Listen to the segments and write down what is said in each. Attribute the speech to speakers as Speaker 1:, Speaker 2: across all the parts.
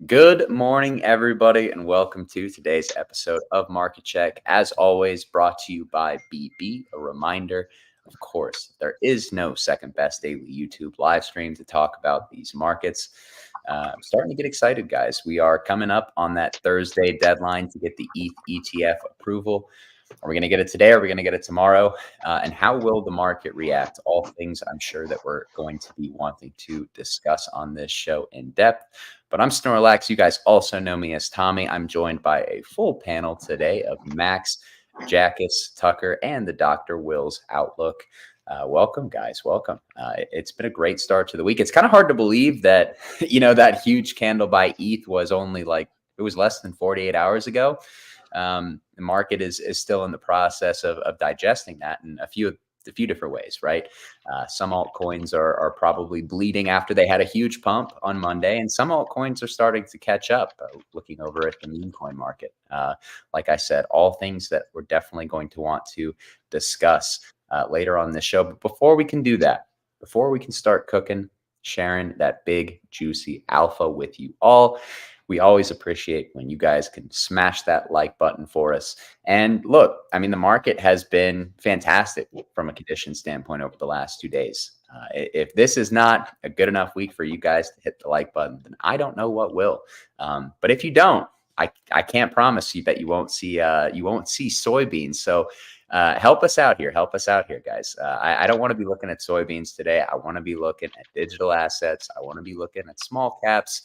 Speaker 1: Good morning, everybody, and welcome to today's episode of Market Check. As always, brought to you by BB. A reminder, of course, there is no second best daily YouTube live stream to talk about these markets. I'm starting to get excited, guys. We are coming up on that Thursday deadline to get the ETH ETF approval. Are we going to get it today? Are we going to get it tomorrow? And how will the market react? All things I'm sure that we're going to be wanting to discuss on this show in depth. But I'm Snorlax. You guys also know me as Tommy. I'm joined by a full panel today of Max, Jackus, Tucker, and the Dr. Will's Outlook. Welcome, guys. Welcome. It's been a great start to the week. It's kind of hard to believe that, that huge candle by ETH was only it was less than 48 hours ago. The market is still in the process of digesting that in a few different ways, right? Some altcoins are probably bleeding after they had a huge pump on Monday, and some altcoins are starting to catch up. Looking over at the meme coin market, like I said, all things that we're definitely going to want to discuss later on this show. But before we can do that, before we can start cooking, sharing that big juicy alpha with you all, we always appreciate when you guys can smash that like button for us. And look, I mean, the market has been fantastic from a condition standpoint over the last 2 days. If this is not a good enough week for you guys to hit the like button, then I don't know what will. But if you don't, I can't promise you that you won't see soybeans. So help us out here. Help us out here, guys. I don't want to be looking at soybeans today. I want to be looking at digital assets. I want to be looking at small caps.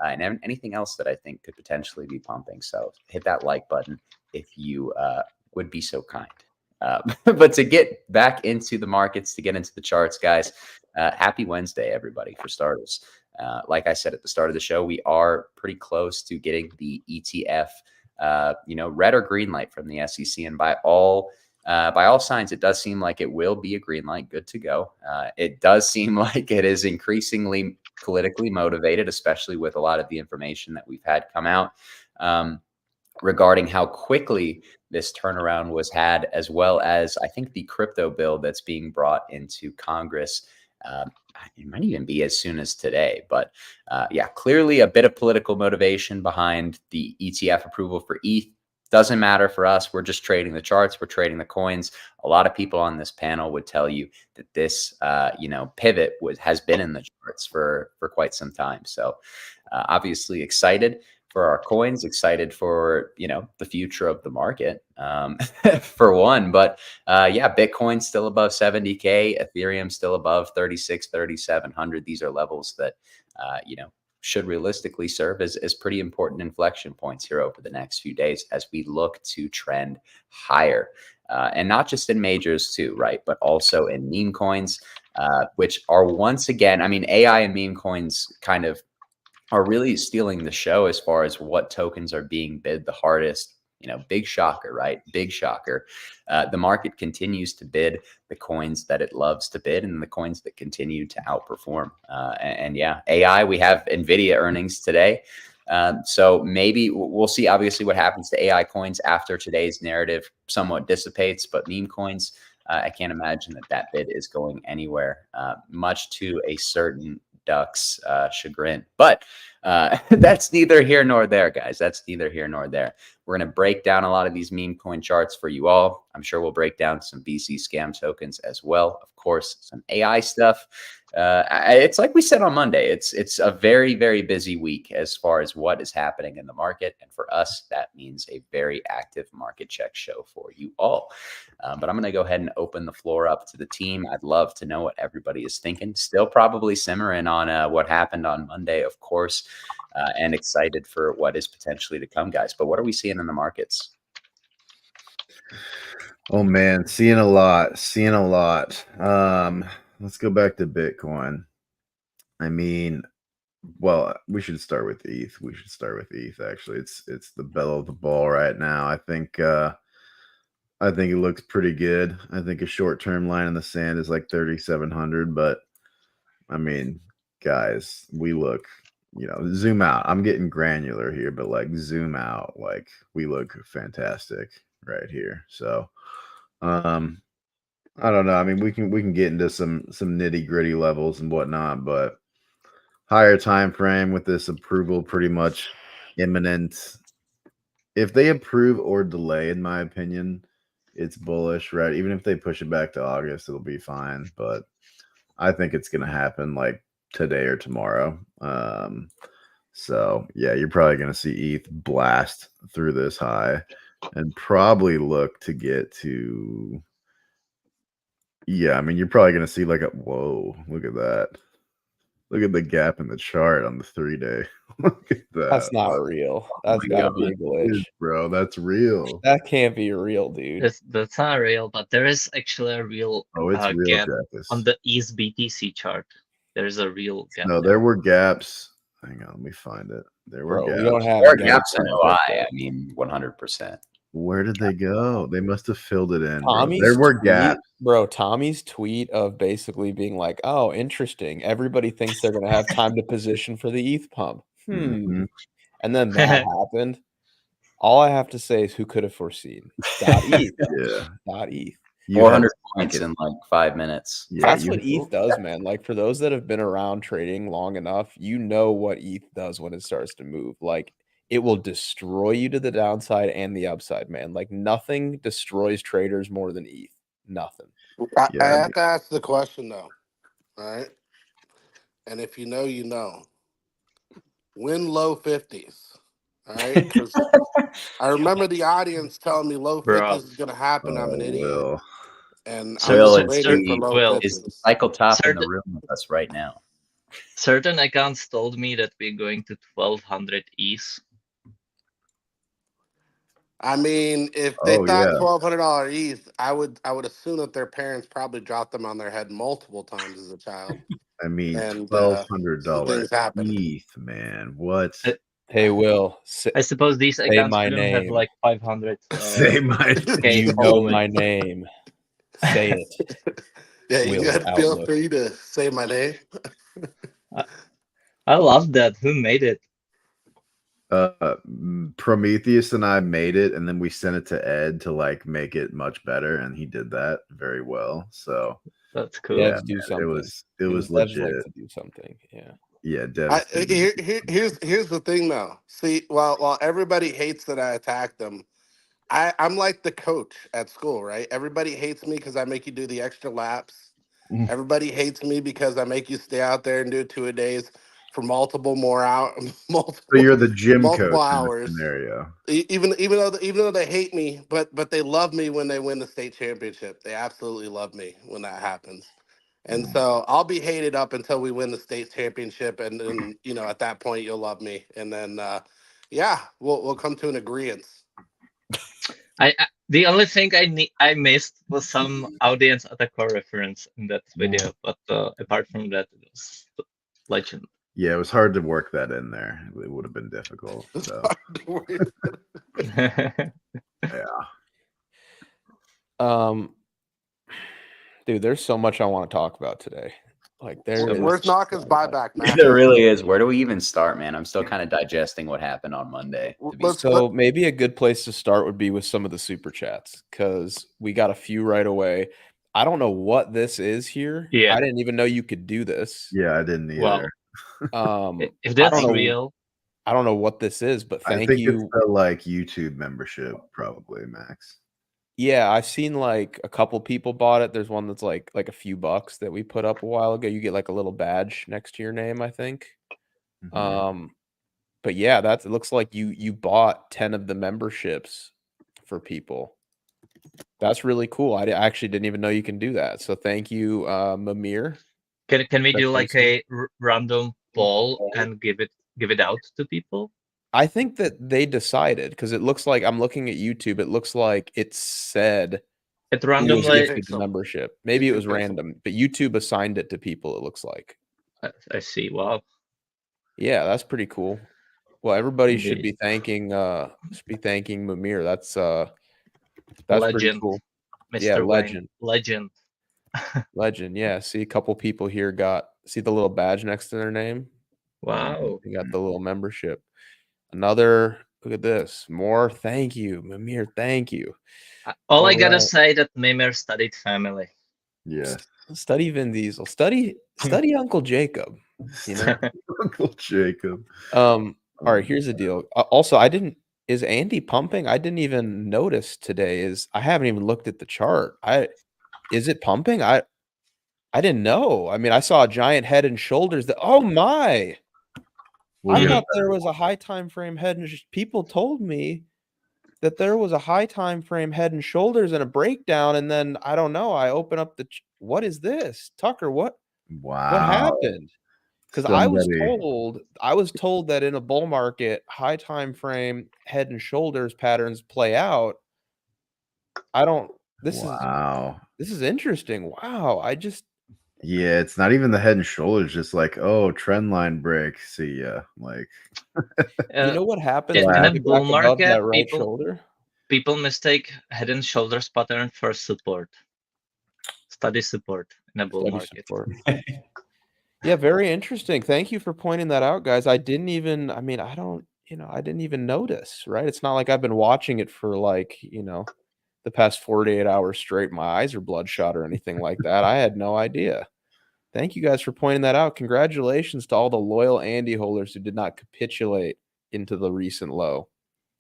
Speaker 1: And anything else that I think could potentially be pumping. So hit that like button if you would be so kind. But to get back into the markets, to get into the charts, guys, happy Wednesday, everybody, for starters. Like I said at the start of the show, we are pretty close to getting the ETF, red or green light from the SEC. And by all signs, it does seem like it will be a green light. Good to go. It does seem like it is increasingly politically motivated, especially with a lot of the information that we've had come out regarding how quickly this turnaround was had, as well as I think the crypto bill that's being brought into Congress. It might even be as soon as today, but clearly a bit of political motivation behind the ETF approval for ETH. Doesn't matter for us. We're just trading the charts. We're trading the coins. A lot of people on this panel would tell you that this, pivot has been in the charts for quite some time. So obviously excited for our coins, excited for, the future of the market for one. But Bitcoin still above 70K, Ethereum still above 3,700. These are levels that, should realistically serve as pretty important inflection points here over the next few days as we look to trend higher. And not just in majors too, right? But also in meme coins, which are once again, I mean, AI and meme coins kind of are really stealing the show as far as what tokens are being bid the hardest. Big shocker, right? Big shocker. The market continues to bid the coins that it loves to bid and the coins that continue to outperform. AI, we have NVIDIA earnings today. So maybe we'll see obviously what happens to AI coins after today's narrative somewhat dissipates, but meme coins, I can't imagine that bid is going anywhere, much to a certain duck's chagrin. But that's neither here nor there, guys. That's neither here nor there. We're going to break down a lot of these meme coin charts for you all. I'm sure we'll break down some BC scam tokens as well. Of course, some AI stuff. It's like we said on Monday, it's a very, very busy week as far as what is happening in the market. And for us, that means a very active market check show for you all. But I'm going to go ahead and open the floor up to the team. I'd love to know what everybody is thinking. Still probably simmering on what happened on Monday, of course, and excited for what is potentially to come, guys. But what are we seeing in the markets?
Speaker 2: Oh man, seeing a lot. Let's go back to Bitcoin. I mean, well, we should start with ETH. Actually. It's the belle of the ball right now. I think it looks pretty good. I think a short-term line in the sand is like 3,700, but I mean, guys, we look, zoom out. I'm getting granular here, but like zoom out, like we look fantastic right here. So I don't know. I mean, we can get into some nitty gritty levels and whatnot, but higher time frame with this approval pretty much imminent. If they approve or delay, in my opinion, it's bullish, right? Even if they push it back to August, it'll be fine. But I think it's going to happen like today or tomorrow. So yeah, you're probably going to see ETH blast through this high and probably look to get to. Yeah, I mean, you're probably going to see like a whoa, look at that. Look at the gap in the chart on the 3-day. Look at that.
Speaker 3: That's not real. That's gotta be a glitch,
Speaker 2: bro. That's real.
Speaker 3: That can't be real, dude.
Speaker 4: That's not real, but there is actually a real
Speaker 2: Real,
Speaker 4: gap on the ETH BTC chart. There's a real gap.
Speaker 2: No, there were gaps. Hang on, let me find it. There were gaps.
Speaker 3: We don't have
Speaker 1: there are gaps in OI. I mean, 100%.
Speaker 2: Where did they go? They must have filled it in.
Speaker 3: There were gaps. Bro, Tommy's tweet of basically being like, oh, interesting. Everybody thinks they're going to have time to position for the ETH pump. And then that happened. All I have to say is who could have foreseen? .ETH.
Speaker 2: Yeah.
Speaker 3: .ETH.
Speaker 1: 400 points in like 5 minutes.
Speaker 3: Yeah, that's what ETH does, man. Like for those that have been around trading long enough, you know what ETH does when it starts to move. Like it will destroy you to the downside and the upside, man. Like nothing destroys traders more than ETH. Nothing.
Speaker 5: I have to ask the question though. All right. And if you know, you know. Win low 50s. All right. I remember the audience telling me low 50s is going to happen. I'm an idiot. And
Speaker 1: I'm waiting for low 50s. Is the cycle top in the room with us right now?
Speaker 4: Certain accounts told me that we're going to 1200 ETH.
Speaker 5: I mean, if they thought $1,200 ETH, I would assume that their parents probably dropped them on their head multiple times as a child.
Speaker 2: I mean, $1,200 ETH, man. What?
Speaker 3: Hey, Will.
Speaker 4: I suppose these accounts didn't have like 500.
Speaker 2: Say my
Speaker 3: name. You know my name. Say it.
Speaker 5: Yeah, you gotta feel free to say my name.
Speaker 4: I love that. Who made it?
Speaker 2: Prometheus and I made it, and then we sent it to Ed to like make it much better, and he did that very well. So
Speaker 4: that's cool.
Speaker 3: Yeah, do something.
Speaker 2: It was legit.
Speaker 3: To do something. Yeah.
Speaker 2: Yeah,
Speaker 5: here's the thing though. See, while everybody hates that I attack them, I'm like the coach at school, right? Everybody hates me because I make you do the extra laps. Everybody hates me because I make you stay out there and do 2-a-days for multiple
Speaker 2: so you're the gym
Speaker 5: multiple
Speaker 2: coach
Speaker 5: hours.
Speaker 2: In the scenario.
Speaker 5: Even though they hate me, but they love me when they win the state championship. They absolutely love me when that happens. And so I'll be hated up until we win the state championship, and then at that point you'll love me, and then we'll come to an agreement.
Speaker 4: The only thing I missed was some audience attacker reference in that video, but apart from that, it was legend.
Speaker 2: Yeah, it was hard to work that in there. It would have been difficult. So.
Speaker 3: Dude, there's so much I want to talk about today. Like
Speaker 5: where's Naka's buyback, man?
Speaker 1: There really is. Where do we even start, man? I'm still kind of digesting what happened on Monday.
Speaker 3: So maybe a good place to start would be with some of the super chats, because we got a few right away. I don't know what this is here.
Speaker 4: Yeah,
Speaker 3: I didn't even know you could do this.
Speaker 2: Yeah, I didn't either.
Speaker 4: If that's real,
Speaker 3: I don't know what this is, but thank you.
Speaker 2: It's the like YouTube membership, probably, Max.
Speaker 3: Yeah, I've seen like a couple people bought it. There's one that's like a few bucks that we put up a while ago. You get like a little badge next to your name, I think. But yeah, it looks like you bought 10 of the memberships for people. That's really cool. I actually didn't even know you can do that. So thank you, Mamir.
Speaker 4: Can we do like a random poll and give it out to people?
Speaker 3: I think that they decided, because it looks like, I'm looking at YouTube, it looks like it said
Speaker 4: it randomly
Speaker 3: membership. Maybe it was random, but YouTube assigned it to people, it looks like.
Speaker 4: I see. Wow.
Speaker 3: Yeah, that's pretty cool. Well, everybody should be thanking Mamir. That's
Speaker 4: legend.
Speaker 3: Pretty cool.
Speaker 4: Mr.
Speaker 3: Yeah,
Speaker 4: legend.
Speaker 3: Legend. Yeah. See, a couple people here see the little badge next to their name.
Speaker 4: Wow.
Speaker 3: You got the little membership. Another, look at this. More thank you, Mamir. Thank you.
Speaker 4: All I gotta say that Mimir studied family.
Speaker 2: Yeah.
Speaker 3: Study Vin Diesel. Study Uncle Jacob. You know?
Speaker 2: Uncle Jacob.
Speaker 3: All right, here's the deal. Also, is Andy pumping? I didn't even notice today. I haven't even looked at the chart. Is it pumping? I didn't know. I mean, I saw a giant head and shoulders oh my.
Speaker 2: We'll
Speaker 3: I
Speaker 2: get
Speaker 3: thought there was a high time frame head and people told me that there was a high time frame head and shoulders and a breakdown, and then I don't know. I open up what is this, Tucker? What happened? Because I was told that in a bull market, high time frame head and shoulders patterns play out. This is interesting. Wow,
Speaker 2: yeah, it's not even the head and shoulders, just like, oh, trend line break. See ya. Like,
Speaker 3: you know what happens
Speaker 4: in
Speaker 3: when
Speaker 4: a
Speaker 3: you
Speaker 4: bull
Speaker 3: get above
Speaker 4: market?
Speaker 3: that right shoulder?
Speaker 4: People mistake head and shoulders pattern for support. Study support in a bull market.
Speaker 3: Yeah, very interesting. Thank you for pointing that out, guys. I didn't even notice, right? It's not like I've been watching it for like, the past 48 hours straight. My eyes are bloodshot or anything like that. I had no idea. Thank you guys for pointing that out. Congratulations to all the loyal Andy holders who did not capitulate into the recent low.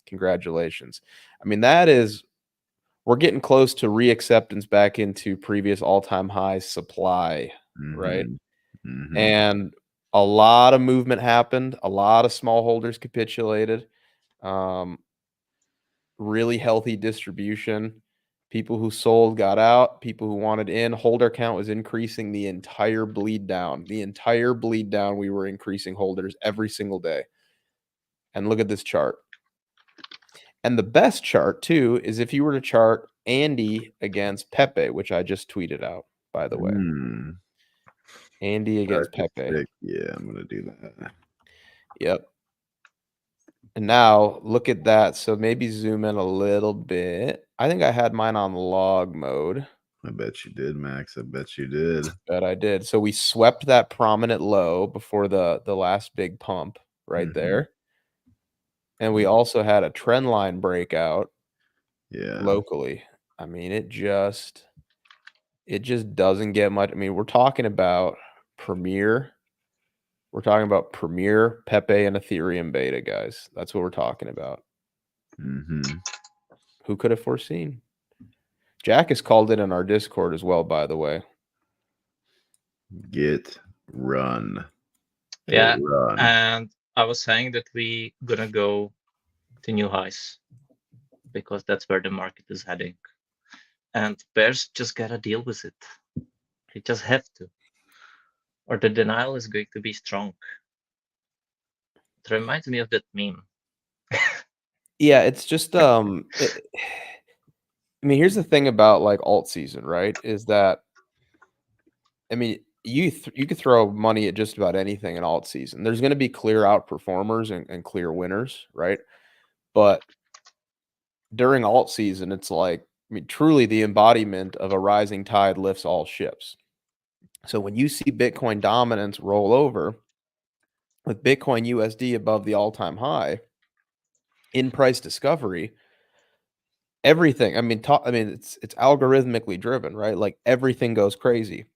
Speaker 3: Congratulations. I mean, we're getting close to reacceptance back into previous all-time high supply, right?
Speaker 2: Mm-hmm.
Speaker 3: And a lot of movement happened. A lot of small holders capitulated. Really healthy distribution. People who sold got out. People who wanted in. Holder count was increasing the entire bleed down. We were increasing holders every single day. And look at this chart. And the best chart, too, is if you were to chart Andy against Pepe, which I just tweeted out, by the way. Andy against Pepe.
Speaker 2: Yeah, I'm going to do that.
Speaker 3: Yep. And now look at that. So maybe zoom in a little bit. I think I had mine on log mode.
Speaker 2: I bet you did, Max. I bet you did.
Speaker 3: Bet I did. So we swept that prominent low before the last big pump right there. And we also had a trend line breakout locally. I mean, it just doesn't get much. I mean, we're talking about Premier. We're talking about Premier, Pepe, and Ethereum beta, guys. That's what we're talking about. Who could have foreseen? Jack has called it in our Discord as well, by the way.
Speaker 2: Run.
Speaker 4: Yeah, and I was saying that we gonna go to new highs because that's where the market is heading. And bears just gotta deal with it. They just have to. Or the denial is going to be strong. It reminds me of that meme.
Speaker 3: Yeah, it's just I mean, here's the thing about like Altseason, right? Is that I mean, you could throw money at just about anything in Altseason. There's going to be clear outperformers and clear winners, right? But during Altseason, it's like, I mean, truly the embodiment of a rising tide lifts all ships. So when you see Bitcoin dominance roll over with Bitcoin USD above the all-time high in price discovery, everything, I mean, it's algorithmically driven, right? Like everything goes crazy.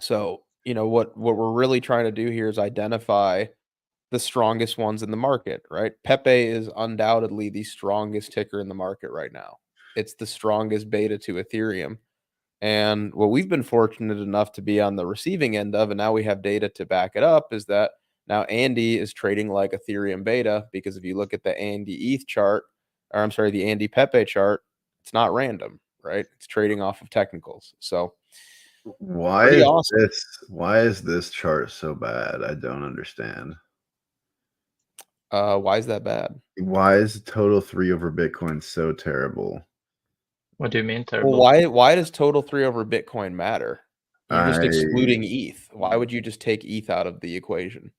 Speaker 3: So, what we're really trying to do here is identify the strongest ones in the market, right? Pepe is undoubtedly the strongest ticker in the market right now. It's the strongest beta to Ethereum. And what we've been fortunate enough to be on the receiving end of, and now we have data to back it up, is that now Andy is trading like Ethereum beta, because if you look at the Andy ETH chart, or I'm sorry, the Andy Pepe chart, it's not random, right? It's trading off of technicals. So
Speaker 2: why is this chart so bad? I don't understand.
Speaker 3: Why is that bad?
Speaker 2: Why is total 3 over Bitcoin so terrible?
Speaker 4: What do you mean terrible?
Speaker 3: Well, why does total 3 over Bitcoin matter? You're just excluding ETH. Why would you just take ETH out of the equation?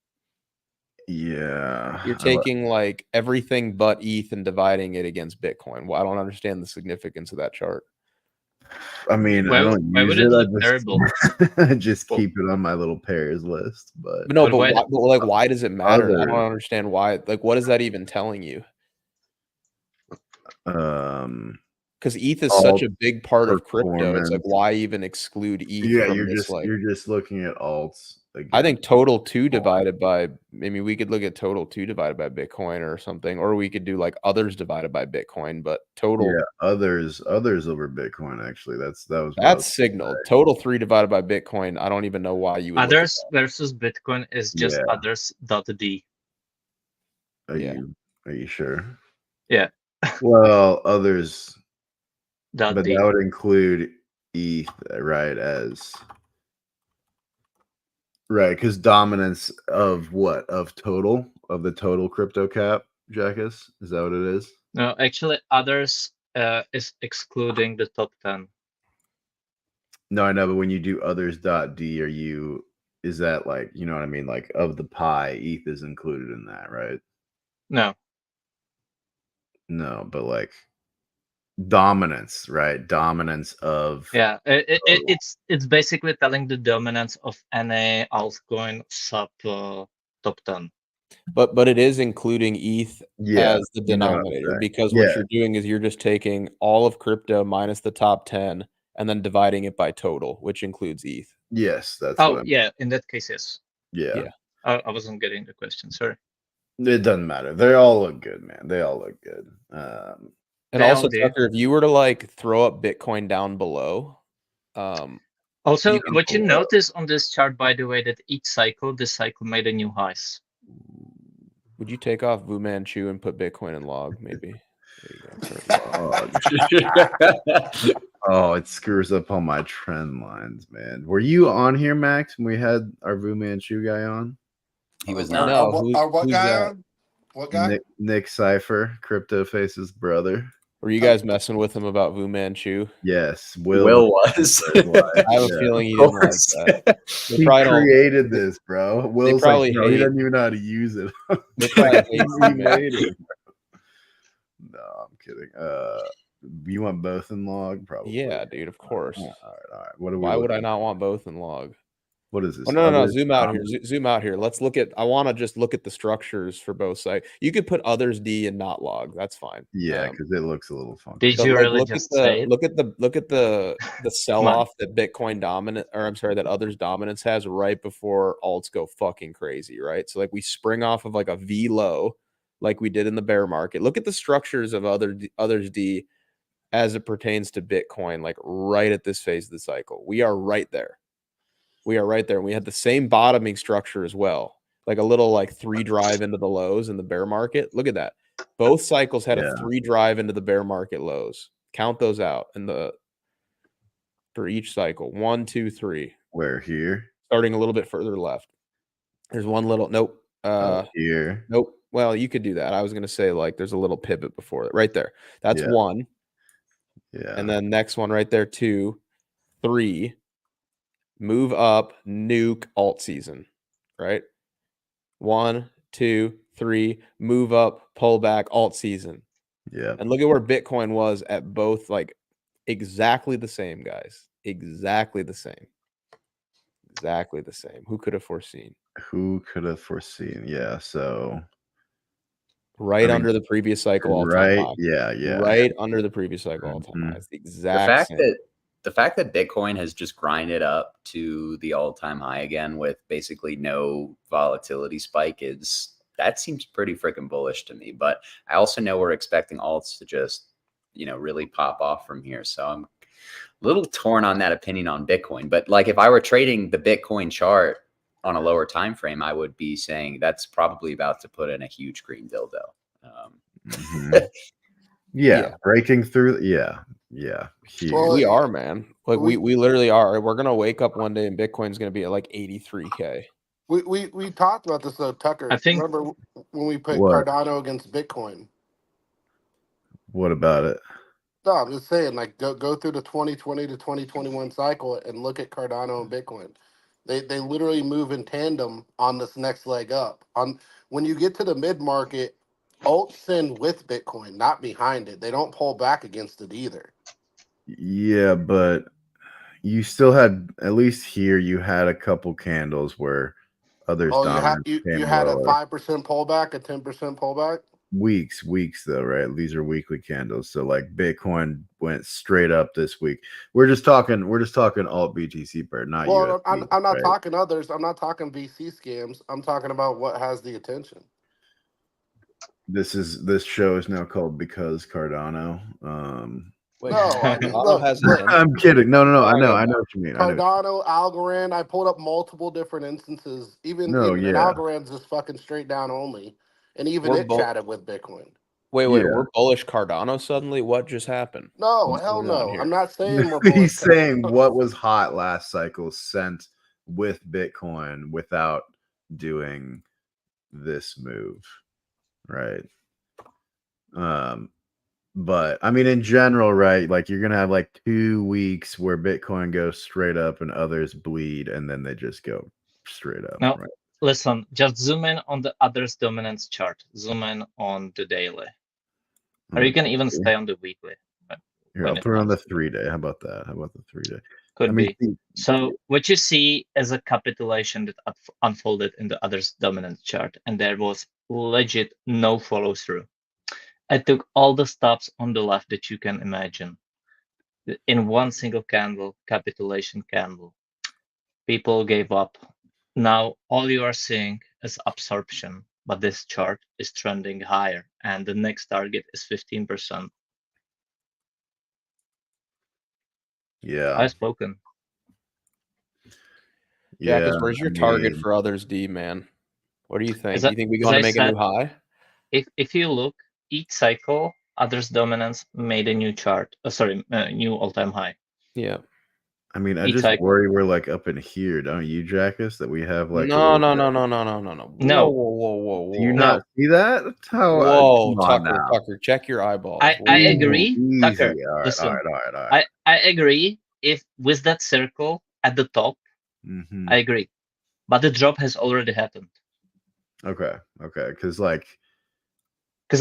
Speaker 2: Yeah.
Speaker 3: You're taking like everything but ETH and dividing it against Bitcoin. Well, I don't understand the significance of that chart.
Speaker 2: I mean,
Speaker 4: why would it look terrible?
Speaker 2: I just keep it on my little pairs list. But
Speaker 3: no, but why does it matter? I don't understand why. Like, what is that even telling you? because ETH is such a big part of crypto. It's like,
Speaker 2: performance.
Speaker 3: why even exclude ETH?
Speaker 2: Yeah,
Speaker 3: from
Speaker 2: you're
Speaker 3: this,
Speaker 2: just
Speaker 3: like,
Speaker 2: you're just looking at alts. Again.
Speaker 3: I think total 2 divided by, maybe we could look at total 2 divided by Bitcoin or something, or we could do like others divided by Bitcoin, but total.
Speaker 2: Yeah, others over Bitcoin. Actually,
Speaker 3: that's signaled. Total 3 divided by Bitcoin. I don't even know why you would.
Speaker 4: Others versus Bitcoin is just others.d.
Speaker 2: Are you sure?
Speaker 4: Yeah.
Speaker 2: Well, others,
Speaker 4: but
Speaker 2: that would include ETH, right? Right, because dominance of what? Of the total crypto cap, Jackass? Is that what it is?
Speaker 4: No, actually, others is excluding the top 10.
Speaker 2: No, I know, but when you do others.d, is that like, you know what I mean? Like of the pie, ETH is included in that, right?
Speaker 4: No.
Speaker 2: No, but like dominance, right? Dominance of
Speaker 4: it's basically telling the dominance of any altcoin sub top 10.
Speaker 3: But it is including ETH as the denominator, because what you're doing is you're just taking all of crypto minus the top 10 and then dividing it by total, which includes ETH.
Speaker 2: Yes, that's
Speaker 4: in that case, yes.
Speaker 2: Yeah.
Speaker 4: I wasn't getting the question, sorry.
Speaker 2: It doesn't matter. They all look good, man. They all look good.
Speaker 3: And also, Tucker, if you were to like throw up Bitcoin down below,
Speaker 4: also what you notice on this chart, by the way, that each cycle, this cycle made a new highs.
Speaker 3: Would you take off Fu Manchu and put Bitcoin in log? Maybe. There
Speaker 2: you go. Oh, it screws up all my trend lines, man. Were you on here, Max, when we had our Fu Manchu guy on?
Speaker 1: He was not.
Speaker 5: What guy on? What guy?
Speaker 2: Nick Cypher, Crypto Face's brother.
Speaker 3: Were you guys messing with him about Fu Manchu?
Speaker 2: Yes,
Speaker 1: Will was.
Speaker 3: I have a feeling he didn't like that.
Speaker 2: He created this, bro. Will's like, no, he doesn't even know how to use it.
Speaker 3: They probably hate
Speaker 2: he made it. No, I'm kidding. You want both in log? Probably.
Speaker 3: Yeah, dude, of course.
Speaker 2: All right.
Speaker 3: Why would I not want both in log?
Speaker 2: What is this?
Speaker 3: Oh, no. Zoom out here. Zoom out here. Let's look at. I want to just look at the structures for both sides. You could put others D and not log. That's fine.
Speaker 2: Yeah, because it looks a little funky.
Speaker 4: Did you really just say?
Speaker 3: Look at the sell off that Bitcoin dominant, or I'm sorry, that others dominance has right before alts go fucking crazy, right? So like we spring off of like a V low, like we did in the bear market. Look at the structures of others D as it pertains to Bitcoin, like right at this phase of the cycle. We are right there. We are right there. And we had the same bottoming structure as well, like a little like 3 drive into the lows in the bear market. Look at that. Both cycles had a 3 drive into the bear market lows. Count those out for each cycle. 1, 2, 3.
Speaker 2: Where here?
Speaker 3: Starting a little bit further left. There's one little nope.
Speaker 2: Here.
Speaker 3: Nope. Well, you could do that. I was gonna say like there's a little pivot before it. Right there. That's 1.
Speaker 2: Yeah.
Speaker 3: And then next one right there, 2, 3. Move up, nuke, Altseason, right? 1, 2, 3, move up, pull back, Altseason.
Speaker 2: Yeah.
Speaker 3: And look at where Bitcoin was at both, like exactly the same, guys. Exactly the same. Exactly the same. Who could have foreseen?
Speaker 2: Yeah. So
Speaker 3: under the previous cycle all-time high.
Speaker 2: Yeah.
Speaker 3: Right under the previous cycle all-time high. It's the exact same.
Speaker 1: The fact that Bitcoin has just grinded up to the all-time high again with basically no volatility spike that seems pretty freaking bullish to me. But I also know we're expecting alts to just, really pop off from here. So I'm a little torn on that opinion on Bitcoin. But like if I were trading the Bitcoin chart on a lower time frame, I would be saying that's probably about to put in a huge green dildo.
Speaker 2: Yeah, breaking through. Yeah.
Speaker 3: Well, we are, man. Like we literally are. We're gonna wake up one day and Bitcoin's gonna be at like 83K.
Speaker 5: We talked about this though, Tucker.
Speaker 4: I think.
Speaker 5: Remember when we put Cardano against Bitcoin?
Speaker 2: What about it?
Speaker 5: No, I'm just saying, like go through the 2020 to 2021 cycle and look at Cardano and Bitcoin. They literally move in tandem on this next leg up. When you get to the mid market, alts send with Bitcoin, not behind it. They don't pull back against it either.
Speaker 2: Yeah, but you still had, at least here, you had a couple candles where others
Speaker 5: you had a 5% pullback, a 10% pullback.
Speaker 2: weeks though, right? These are weekly candles. So like Bitcoin went straight up this week. We're just talking alt BTC pair, not
Speaker 5: Well,
Speaker 2: USD.
Speaker 5: I'm not
Speaker 2: right?
Speaker 5: talking others. I'm not talking VC scams. I'm talking about what has the attention.
Speaker 2: This show is now called Because Cardano.
Speaker 3: Wait,
Speaker 5: No, I mean,
Speaker 3: Cardano has
Speaker 5: look,
Speaker 3: attention?
Speaker 2: I'm kidding. No. I know
Speaker 3: about?
Speaker 2: what you mean.
Speaker 5: Cardano, Algorand. I pulled up multiple different instances. Even
Speaker 2: No,
Speaker 5: and
Speaker 2: yeah.
Speaker 5: Algorand's just fucking straight down only, and even
Speaker 3: We're
Speaker 5: it
Speaker 3: both-
Speaker 5: chatted with Bitcoin.
Speaker 3: Wait,
Speaker 2: Yeah.
Speaker 3: we're bullish Cardano suddenly? What just happened?
Speaker 5: No,
Speaker 3: What's
Speaker 5: hell
Speaker 3: going on
Speaker 5: no.
Speaker 3: here?
Speaker 5: I'm not saying we're bullish.
Speaker 2: He's saying what was hot last cycle sent with Bitcoin without doing this move, right? But I mean, in general, right? Like you're gonna have like 2 weeks where Bitcoin goes straight up and others bleed, and then they just go straight up.
Speaker 4: Now,
Speaker 2: right?
Speaker 4: listen, just zoom in on the others dominance chart. Zoom in on the daily, or you can even stay on the weekly.
Speaker 2: Here, I'll put it on the 3-day. How about that? How about the 3-day?
Speaker 4: Could be. So what you see is a capitulation that unfolded in the others dominant chart, and there was legit no follow through. I took all the stops on the left that you can imagine in one single candle, capitulation candle. People gave up. Now all you are seeing is absorption, but this chart is trending higher, and the next target is 15%.
Speaker 2: Yeah.
Speaker 4: I've spoken.
Speaker 3: Jackus, where's your target for others, D, man? What do you think? Do you think we're going to make a new high?
Speaker 4: If you look, each cycle, others dominance made a new chart. New all-time high.
Speaker 3: Yeah.
Speaker 2: I mean, I just worry we're like up in here, don't you, Jackus? That we have like
Speaker 3: no.
Speaker 4: No.
Speaker 3: Whoa.
Speaker 2: Do you not see that?
Speaker 3: Whoa, Tucker, check your eyeballs.
Speaker 4: I agree,
Speaker 2: easy.
Speaker 4: Tucker.
Speaker 2: All right,
Speaker 4: listen,
Speaker 2: all right.
Speaker 4: I agree. If with that circle at the top, I agree, but the drop has already happened.
Speaker 2: Okay, because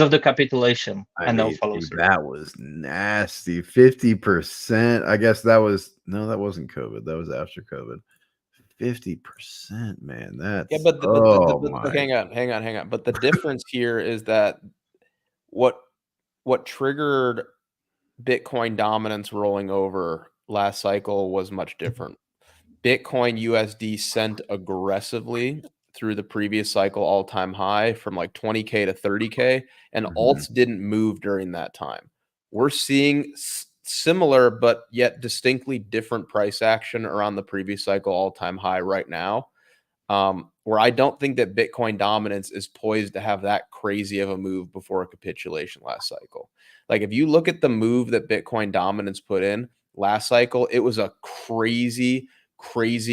Speaker 4: of the capitulation and no follow through.
Speaker 2: That was nasty. 50%. I guess that wasn't COVID. That was after COVID. 50%, man. That's
Speaker 3: but hang on. But the difference here is that what triggered Bitcoin dominance rolling over last cycle was much different. Bitcoin USD sent aggressively through the previous cycle all-time high from like 20K to 30K, and alts didn't move during that time. We're seeing similar but yet distinctly different price action around the previous cycle all-time high right now, where I don't think that Bitcoin dominance is poised to have that crazy of a move before a capitulation last cycle. Like if you look at the move that Bitcoin dominance put in last cycle, it was a crazy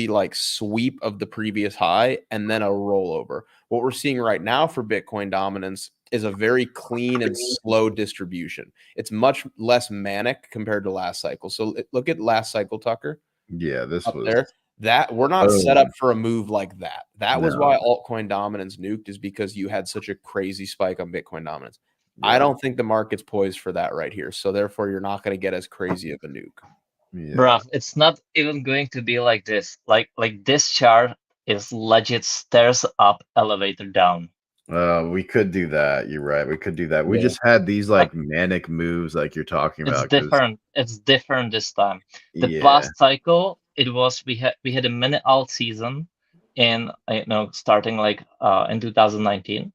Speaker 3: like sweep of the previous high and then a rollover. What we're seeing right now for Bitcoin dominance is a very clean and slow distribution. It's much less manic compared to last cycle. So look at last cycle, Tucker.
Speaker 2: Yeah, this was
Speaker 3: there. That we're not set up for a move like that. That was why altcoin dominance nuked, is because you had such a crazy spike on Bitcoin dominance. Yeah. I don't think the market's poised for that right here. So therefore, you're not going to get as crazy of a nuke.
Speaker 4: Yeah. Bruh, it's not even going to be like this. Like this chart is legit stairs up, elevator down.
Speaker 2: We could do that. You're right. We could do that. We just had these like manic moves like you're talking about.
Speaker 4: It's different. It's different this time. The last cycle, it was we had a mini Altseason in starting like in 2019.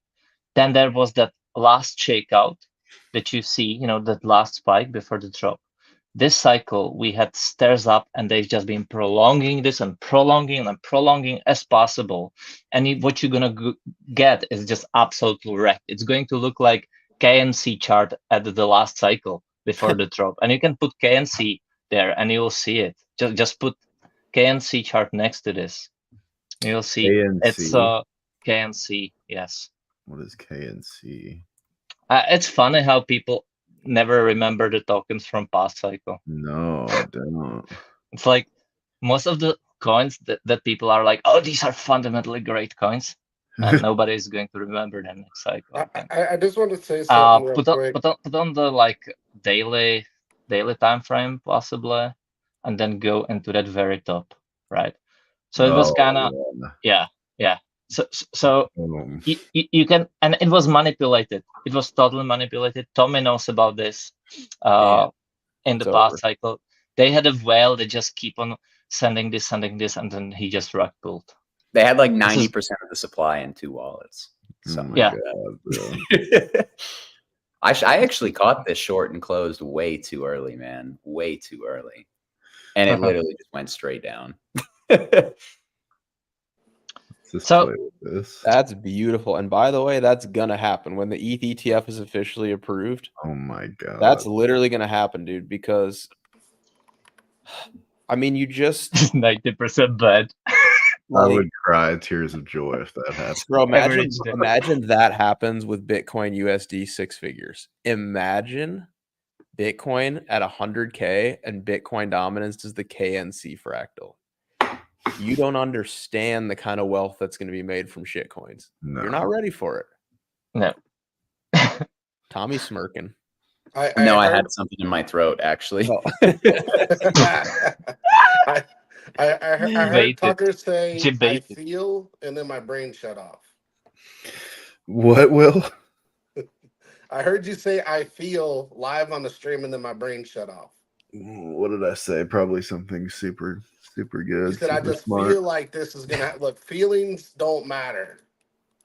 Speaker 4: Then there was that last shakeout that you see, that last spike before the drop. This cycle, we had stairs up, and they've just been prolonging this and prolonging as possible. And what you're going to get is just absolutely wrecked. It's going to look like KNC chart at the last cycle before the drop. And you can put KNC there, and you'll see it. Just put KNC chart next to this. You'll see
Speaker 2: KNC.
Speaker 4: It's KNC, yes.
Speaker 2: What is KNC?
Speaker 4: It's funny how people never remember the tokens from past cycle.
Speaker 2: No, I don't.
Speaker 4: It's like most of the coins that people are like, oh, these are fundamentally great coins, and nobody is going to remember them next cycle.
Speaker 5: I just want to say something real quick.
Speaker 4: Put on the like daily time frame possibly, and then go into that very top, right? So it was kind of yeah. So you can, and it was manipulated. It was totally manipulated. Tommy knows about this. In the past cycle, they had a whale. They just keep on sending this, and then he just rug pulled.
Speaker 1: They had like 90% of the supply in 2 wallets.
Speaker 2: Oh my
Speaker 4: Yeah.
Speaker 2: God,
Speaker 1: I actually caught this short and closed way too early, man. Way too early. And it literally just went straight down.
Speaker 4: So
Speaker 3: that's beautiful. And by the way, that's gonna happen when the ETH ETF is officially approved.
Speaker 2: Oh my God,
Speaker 3: that's literally gonna happen, dude. Because I mean, you just
Speaker 4: 90% bad.
Speaker 2: I would cry tears of joy if that happened.
Speaker 3: Bro, imagine that happens with Bitcoin USD 6 figures. Imagine Bitcoin at 100K and Bitcoin dominance is the KNC fractal. You don't understand the kind of wealth that's going to be made from shitcoins.
Speaker 2: No.
Speaker 3: You're not ready for it.
Speaker 4: No.
Speaker 3: Tommy's smirking.
Speaker 1: I had something in my throat, actually.
Speaker 3: Oh.
Speaker 5: I heard Tucker say, I feel, and then my brain shut off.
Speaker 2: What, Will?
Speaker 5: I heard you say, I feel, live on the stream, and then my brain shut off.
Speaker 2: What did I say? Probably something super good.
Speaker 5: You said, I just feel like this is going to look, feelings don't matter.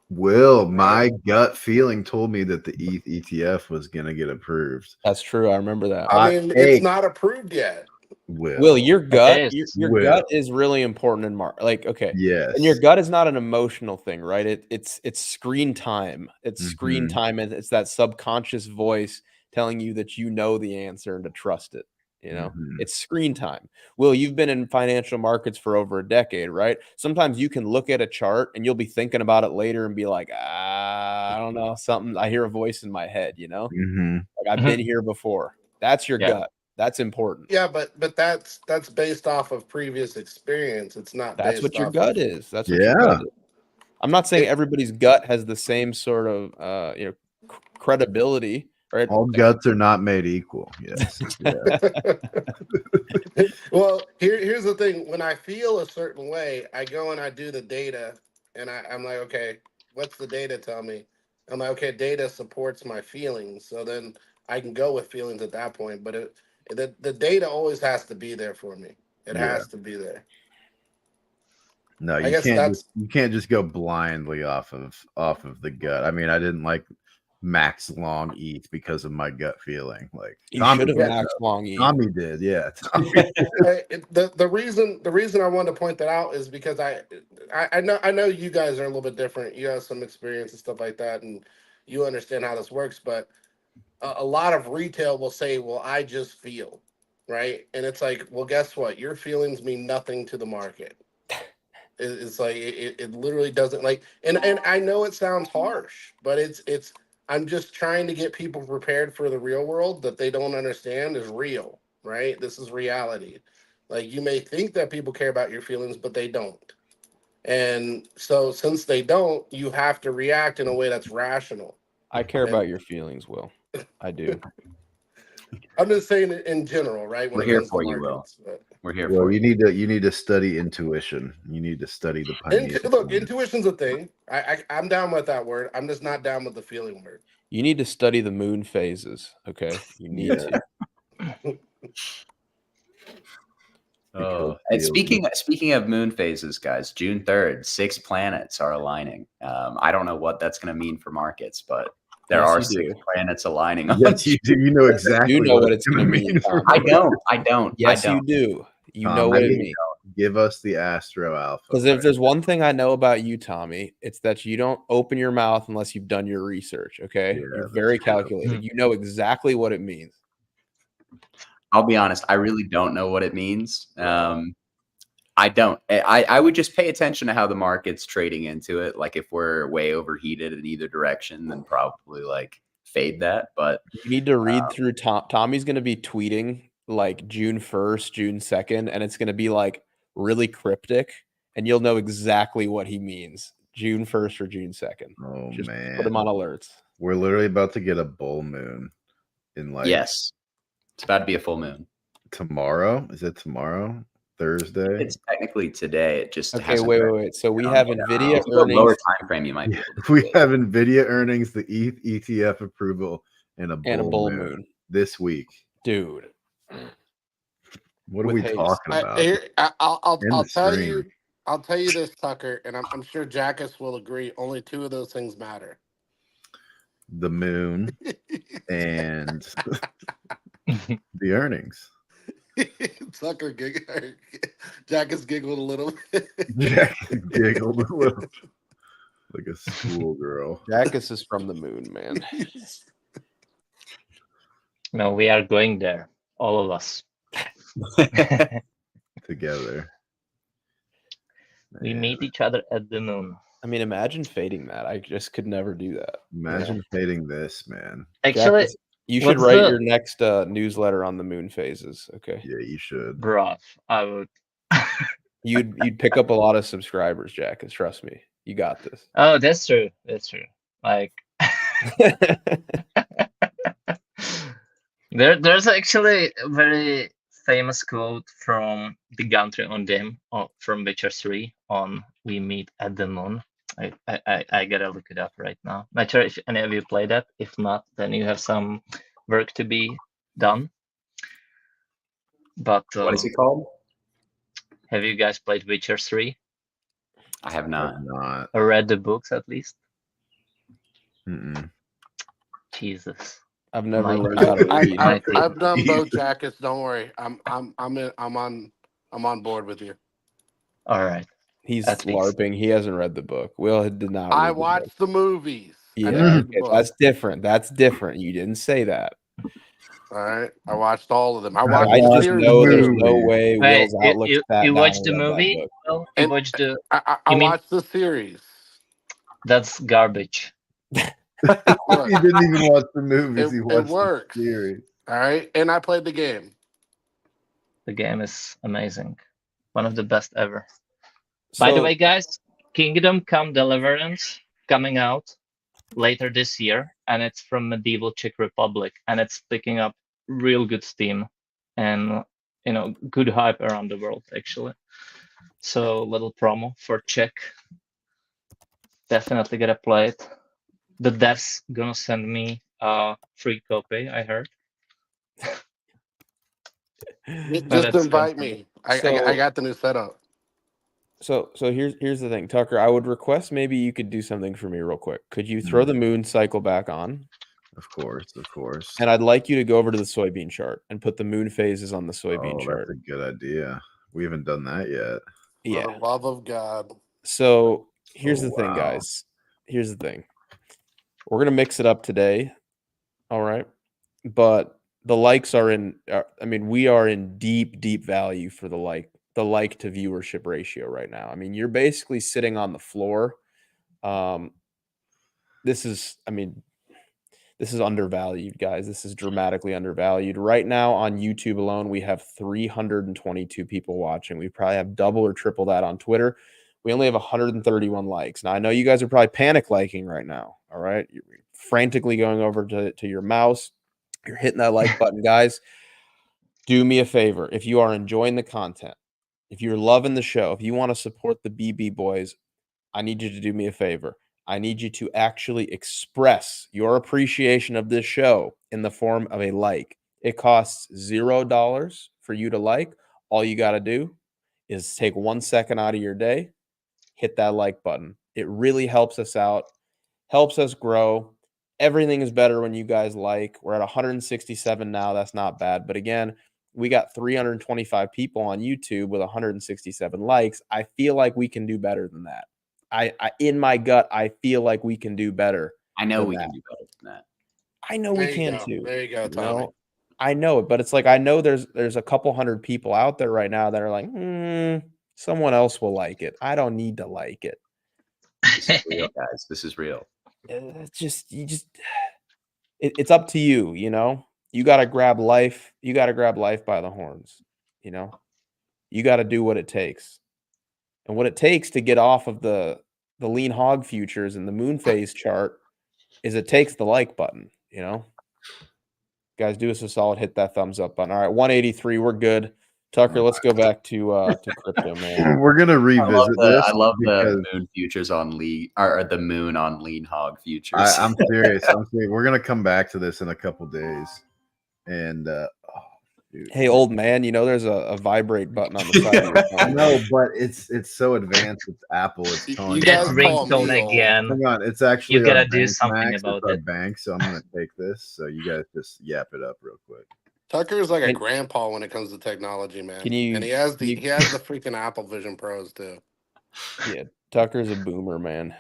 Speaker 2: Will, my gut feeling told me that the ETH ETF was going to get approved.
Speaker 3: That's true. I remember that.
Speaker 5: I mean, it's not approved yet.
Speaker 3: Will, your gut, your gut is really important in like, okay.
Speaker 2: Yes.
Speaker 3: And your gut is not an emotional thing, right? It's screen time. It's screen time, and it's that subconscious voice telling you that you know the answer and to trust it. You know, it's screen time. Will, you've been in financial markets for over a decade, right? Sometimes you can look at a chart and you'll be thinking about it later and be like, I don't know, something. I hear a voice in my head, you know, like I've been here before. That's your gut. That's important.
Speaker 5: Yeah, but that's based off of previous experience. It's not.
Speaker 3: That's what your gut is. That's what
Speaker 2: your gut is.
Speaker 3: I'm not saying everybody's gut has the same sort of credibility. Right?
Speaker 2: All guts are not made equal. Yes.
Speaker 5: Well, here's the thing. When I feel a certain way, I go and I do the data, and I'm like, okay, what's the data tell me? I'm like, okay, data supports my feelings, so then I can go with feelings at that point. But the data always has to be there for me. It has to be there.
Speaker 2: No, you can't just go blindly off of the gut. I mean, I didn't like max long ETH because of my gut feeling. Like
Speaker 3: you should have max long ETH.
Speaker 2: Tommy did, yeah.
Speaker 5: The reason I wanted to point that out is because I know you guys are a little bit different. You have some experience and stuff like that, and you understand how this works. But a lot of retail will say, "Well, I just feel," right? And it's like, well, guess what? Your feelings mean nothing to the market. It's like it literally doesn't like. And I know it sounds harsh, but it's. I'm just trying to get people prepared for the real world that they don't understand is real, right? This is reality. Like you may think that people care about your feelings, but they don't. And so since they don't, you have to react in a way that's rational.
Speaker 3: I care about your feelings, Will. I do.
Speaker 5: I'm just saying it in general, right?
Speaker 1: We're here for you, Will. We're here for
Speaker 2: you. You need to study intuition. You need to study the
Speaker 5: look, intuition's a thing. I'm down with that word. I'm just not down with the feeling word.
Speaker 3: You need to study the moon phases. Okay, you need to.
Speaker 1: Oh, and speaking of moon phases, guys, June 3rd, 6 planets are aligning. I don't know what that's going to mean for markets, but there are 6 planets aligning.
Speaker 2: Yes, you do. You know exactly.
Speaker 3: You know what it's going to mean.
Speaker 1: I don't.
Speaker 3: Yes, you do. You know what it means.
Speaker 2: Give us the Astro-alpha.
Speaker 3: Because if there's one thing I know about you, Tommy, it's that you don't open your mouth unless you've done your research. Okay, you're very calculated. You know exactly what it means.
Speaker 1: I'll be honest. I really don't know what it means. I don't. I would just pay attention to how the market's trading into it. Like if we're way overheated in either direction, then probably like fade that. But
Speaker 3: you need to read through. Tommy's going to be tweeting like June 1st, June 2nd, and it's going to be like really cryptic, and you'll know exactly what he means. June 1st or June 2nd.
Speaker 2: Oh
Speaker 3: just
Speaker 2: man,
Speaker 3: put him on alerts.
Speaker 2: We're literally about to get a bull moon in like
Speaker 1: yes, it's about to be a full moon
Speaker 2: tomorrow. Is it tomorrow? Thursday.
Speaker 1: It's technically today. It just
Speaker 3: okay. Wait. So we have Nvidia
Speaker 1: if you go
Speaker 3: earnings.
Speaker 1: lower time frame, you might be able to.
Speaker 2: We have Nvidia earnings, the ETH ETF approval, and a bull moon this week,
Speaker 3: dude.
Speaker 2: What are we talking about?
Speaker 5: I'll tell you. I'll tell you this, Tucker, and I'm sure Jackus will agree. Only two of those things matter:
Speaker 2: the moon and the earnings.
Speaker 5: Tucker Jackus giggled a little bit.
Speaker 2: Jackus giggled a little, like a schoolgirl.
Speaker 3: Jackus is from the moon, man.
Speaker 4: No, we are going there, all of us.
Speaker 2: Together.
Speaker 4: We meet each other at the moon.
Speaker 3: I mean, imagine fading that. I just could never do that.
Speaker 2: Imagine fading this, man.
Speaker 4: Actually,
Speaker 3: Jackus, you should write your next newsletter on the moon phases. Okay.
Speaker 2: Yeah, you should.
Speaker 4: Bro, I would.
Speaker 3: You'd pick up a lot of subscribers, Jackus. Trust me. You got this.
Speaker 4: Oh, that's true. That's true. Like there's actually a very famous quote from the Gantry on Dim from Witcher 3 on "We meet at the moon." I gotta look it up right now. Not sure if any of you played that. If not, then you have some work to be done. But
Speaker 1: what is it called?
Speaker 4: Have you guys played Witcher 3?
Speaker 1: I have not.
Speaker 4: Or read the books at least? Jesus.
Speaker 3: I've never learned how to read.
Speaker 5: I've done both, Jackus. Don't worry. I'm on board with you.
Speaker 4: All right.
Speaker 3: He's LARPing. He hasn't read the book. Will did not.
Speaker 5: I watched the movies.
Speaker 3: Yeah, that's different. That's different. You didn't say that.
Speaker 5: All right. I watched all of them. I
Speaker 3: just know there's no way Will's outlook.
Speaker 4: You watched the movie? Well, you watched the.
Speaker 5: I watched the series.
Speaker 4: That's garbage.
Speaker 2: He didn't even watch the movies. He watched
Speaker 5: the
Speaker 2: series.
Speaker 5: All right, and I played the game.
Speaker 4: The game is amazing. One of the best ever. By the way, guys, Kingdom Come Deliverance coming out later this year, and it's from Medieval Czech Republic, and it's picking up real good steam and good hype around the world actually. So little promo for Czech. Definitely gotta play it. The devs gonna send me a free copy, I heard.
Speaker 5: Just invite me. I got the new setup.
Speaker 3: So here's the thing, Tucker. I would request maybe you could do something for me real quick. Could you throw the moon cycle back on?
Speaker 2: Of course.
Speaker 3: And I'd like you to go over to the soybean chart and put the moon phases on the soybean chart.
Speaker 2: That's a good idea. We haven't done that yet.
Speaker 3: Yeah.
Speaker 5: For the love of God.
Speaker 3: So here's the thing, guys. Here's the thing. We're gonna mix it up today. All right. But the likes are we are in deep value for the like to viewership ratio right now. I mean, you're basically sitting on the floor. This is undervalued, guys. This is dramatically undervalued. Right now on YouTube alone, we have 322 people watching. We probably have double or triple that on Twitter. We only have 131 likes. Now, I know you guys are probably panic liking right now. All right. You're frantically going over to your mouse. You're hitting that like button, guys. Do me a favor. If you are enjoying the content, if you're loving the show, if you want to support the BB boys, I need you to do me a favor. I need you to actually express your appreciation of this show in the form of a like. It costs $0 for you to like. All you got to do is take 1 second out of your day, hit that like button. It really helps us out, helps us grow. Everything is better when you guys like. We're at 167 now. That's not bad. But again, we got 325 people on YouTube with 167 likes. I feel like we can do better than that. I in my gut, I feel like we can do better.
Speaker 1: I know we can do better than that.
Speaker 3: I know we can too.
Speaker 5: There you go, Tommy.
Speaker 3: I know it, but it's like I know there's a couple hundred people out there right now that are like, someone else will like it. I don't need to like it.
Speaker 1: This is real, guys. This is real.
Speaker 3: It's up to you. You got to grab life. You got to grab life by the horns. You got to do what it takes. And what it takes to get off of the lean hog futures and the moon phase chart is it takes the like button, Guys, do us a solid, hit that thumbs up button. All right, 183, we're good. Tucker, let's go back to crypto, man.
Speaker 2: We're gonna revisit this.
Speaker 1: I love
Speaker 2: because
Speaker 1: the moon futures on lean, or the moon on lean hog futures.
Speaker 2: I'm serious. I'm serious. We're gonna come back to this in a couple days. And dude.
Speaker 3: Hey, old man, you know there's a vibrate button on the side of your phone.
Speaker 2: No, but it's so advanced. It's Apple. It's telling
Speaker 5: You
Speaker 2: me.
Speaker 5: guys
Speaker 4: That
Speaker 5: call me
Speaker 4: ringtone
Speaker 5: old.
Speaker 4: again.
Speaker 2: Hang on, it's actually
Speaker 4: You gotta
Speaker 2: our
Speaker 4: do
Speaker 2: bank,
Speaker 4: something
Speaker 2: Max.
Speaker 4: about
Speaker 2: It's our
Speaker 4: it.
Speaker 2: bank, so I'm gonna take this. So you guys just yap it up real quick.
Speaker 5: Tucker is like a
Speaker 3: And-
Speaker 5: grandpa when it comes to technology, man.
Speaker 3: Can you-
Speaker 5: and he has the
Speaker 3: you-
Speaker 5: he has the freaking Apple Vision Pros too.
Speaker 3: Yeah, Tucker's a boomer, man.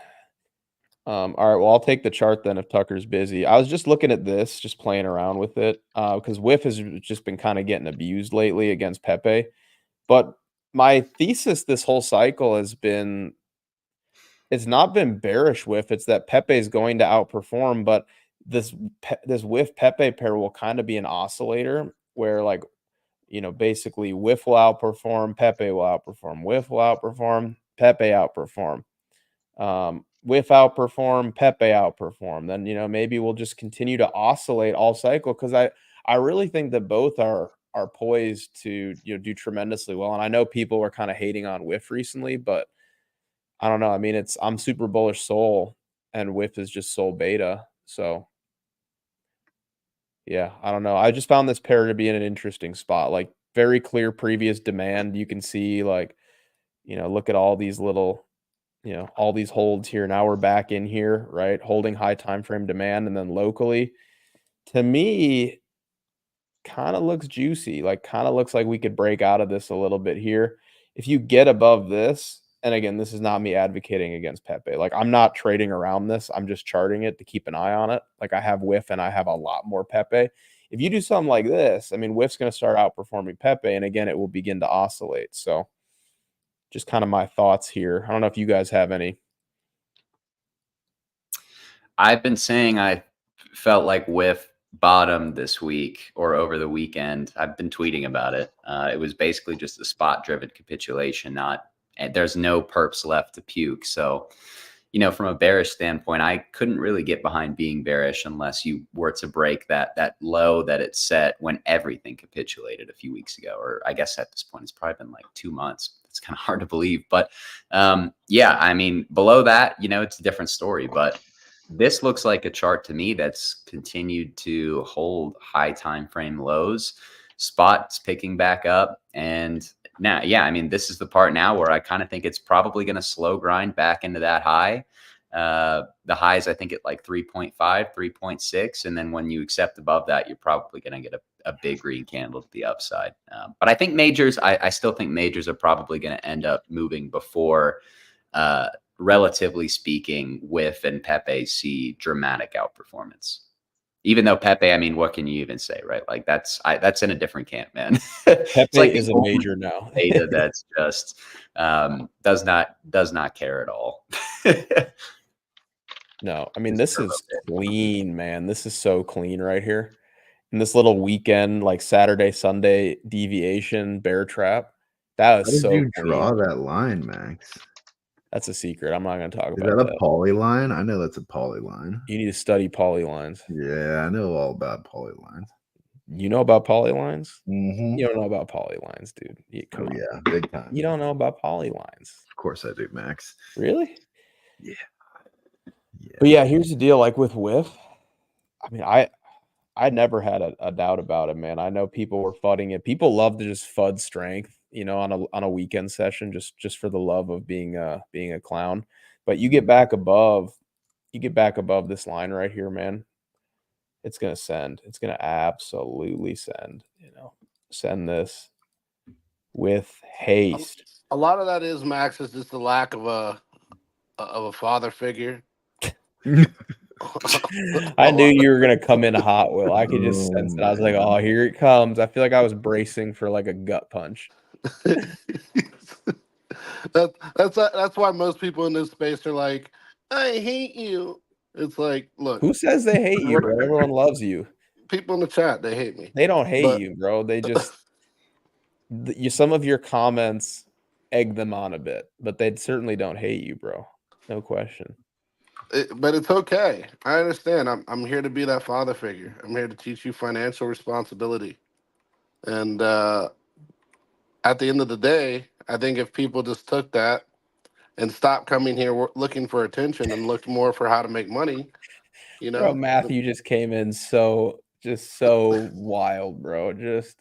Speaker 3: All right, well, I'll take the chart then if Tucker's busy. I was just looking at this, just playing around with it, because Whiff has just been kind of getting abused lately against Pepe. But my thesis this whole cycle has been, it's not been bearish Whiff. It's that Pepe is going to outperform, but this Whiff Pepe pair will kind of be an oscillator where, like, you know, basically Whiff will outperform, Pepe will outperform, Whiff will outperform, Pepe outperform. Whiff outperform, Pepe outperform. Then, you know, maybe we'll just continue to oscillate all cycle, because I really think that both are poised to, you know, do tremendously well. And I know people were kind of hating on Whiff recently, but I don't know. I mean, I'm super bullish Sol, and Whiff is just Sol beta. So yeah, I don't know. I just found this pair to be in an interesting spot. Like, very clear previous demand. You can see, like, you know, look at all these little, you know, all these holds here. Now we're back in here, right? Holding high time frame demand, and then locally, to me, kind of looks juicy. Like, kind of looks like we could break out of this a little bit here. If you get above this, and again, this is not me advocating against Pepe. Like, I'm not trading around this. I'm just charting it to keep an eye on it. Like, I have Whiff and I have a lot more Pepe. If you do something like this, I mean, Whiff's going to start outperforming Pepe, and again, it will begin to oscillate. So just kind of my thoughts here. I don't know if you guys have any.
Speaker 1: I've been saying I felt like Whiff bottomed this week or over the weekend. I've been tweeting about it. It was basically just a spot-driven capitulation. There's no perps left to puke. So, you know, from a bearish standpoint, I couldn't really get behind being bearish unless you were to break that low that it set when everything capitulated a few weeks ago. Or I guess at this point, it's probably been like 2 months. It's kind of hard to believe. But yeah, I mean, below that, you know, it's a different story. But this looks like a chart to me that's continued to hold high time frame lows. Spot's picking back up. And now, yeah, I mean, this is the part now where I kind of think it's probably going to slow grind back into that high. The highs, I think, at like 3.5, 3.6. And then when you accept above that, you're probably going to get a big green candle to the upside. But I think majors, I still think majors are probably going to end up moving before, relatively speaking, Whiff and Pepe see dramatic outperformance. Even though Pepe, I mean, what can you even say, right? Like, that's in a different camp, man.
Speaker 3: Pepe
Speaker 1: like
Speaker 3: is a major now.
Speaker 1: Data that's just does not care at all.
Speaker 3: No, I mean, this is clean, man. This is so clean right here. And this little weekend, like Saturday, Sunday deviation, bear trap. That was so
Speaker 2: How did you
Speaker 3: clean.
Speaker 2: draw that line, Max?
Speaker 3: That's a secret. I'm not going to talk
Speaker 2: Is
Speaker 3: about
Speaker 2: that a poly line? I know that's a poly line.
Speaker 3: You need to study poly lines.
Speaker 2: Yeah, I know all about poly lines.
Speaker 3: You know about poly lines?
Speaker 2: Mm-hmm.
Speaker 3: You don't know about poly lines, dude. Come on.
Speaker 2: Yeah, big time.
Speaker 3: You don't know about poly lines.
Speaker 2: Of course I do, Max.
Speaker 3: Really?
Speaker 2: Yeah.
Speaker 3: But yeah, here's the deal. Like with Whiff, I mean, I never had a doubt about it, man. I know people were fudding it. People love to just FUD strength, you know, on a weekend session, just for the love of being a clown. But you get back above this line right here, man. It's gonna send. It's gonna absolutely send. You know, send this with haste.
Speaker 5: A lot of that is, Max, is just the lack of a father figure.
Speaker 3: I knew you were gonna come in hot, Will. I could just sense it. I was like, oh, here it comes. I feel like I was bracing for like a gut punch.
Speaker 5: That's why most people in this space are like, I hate you. It's like, look,
Speaker 3: who says they hate you, bro? Everyone loves you.
Speaker 5: People in the chat, they hate me.
Speaker 3: They don't hate you, bro. They just some of your comments egg them on a bit, but they certainly don't hate you, bro. No question.
Speaker 5: But it's okay. I understand. I'm here to be that father figure. I'm here to teach you financial responsibility. And at the end of the day, I think if people just took that and stopped coming here looking for attention and looked more for how to make money, you know.
Speaker 3: Bro, Matthew just came in so wild, bro. Just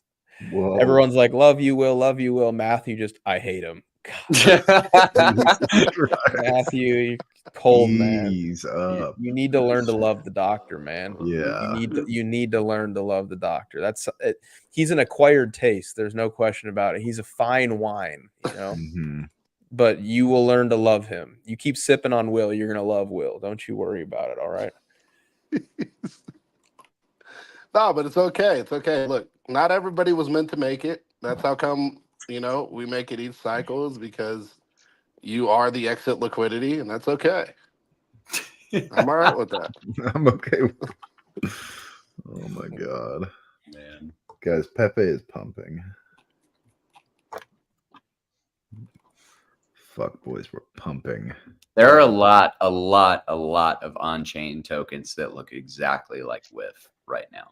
Speaker 2: Whoa.
Speaker 3: everyone's like, love you, Will. Matthew just, I hate him. Matthew, you're cold, man.
Speaker 2: Ease up.
Speaker 3: You need to learn to love the doctor, man.
Speaker 2: Yeah.
Speaker 3: You need to learn to love the doctor. That's it. He's an acquired taste. There's no question about it. He's a fine wine, you know. But you will learn to love him. You keep sipping on Will, you're gonna love Will. Don't you worry about it. All right.
Speaker 5: No, but it's okay. It's okay. Look, not everybody was meant to make it. That's how come, you know, we make it each cycle is because you are the exit liquidity, and that's okay. I'm all right with that.
Speaker 2: I'm okay with it. Oh my god.
Speaker 1: Man.
Speaker 2: Guys, Pepe is pumping. Fuck boys, we're pumping.
Speaker 1: There are a lot of on-chain tokens that look exactly like Whiff right now.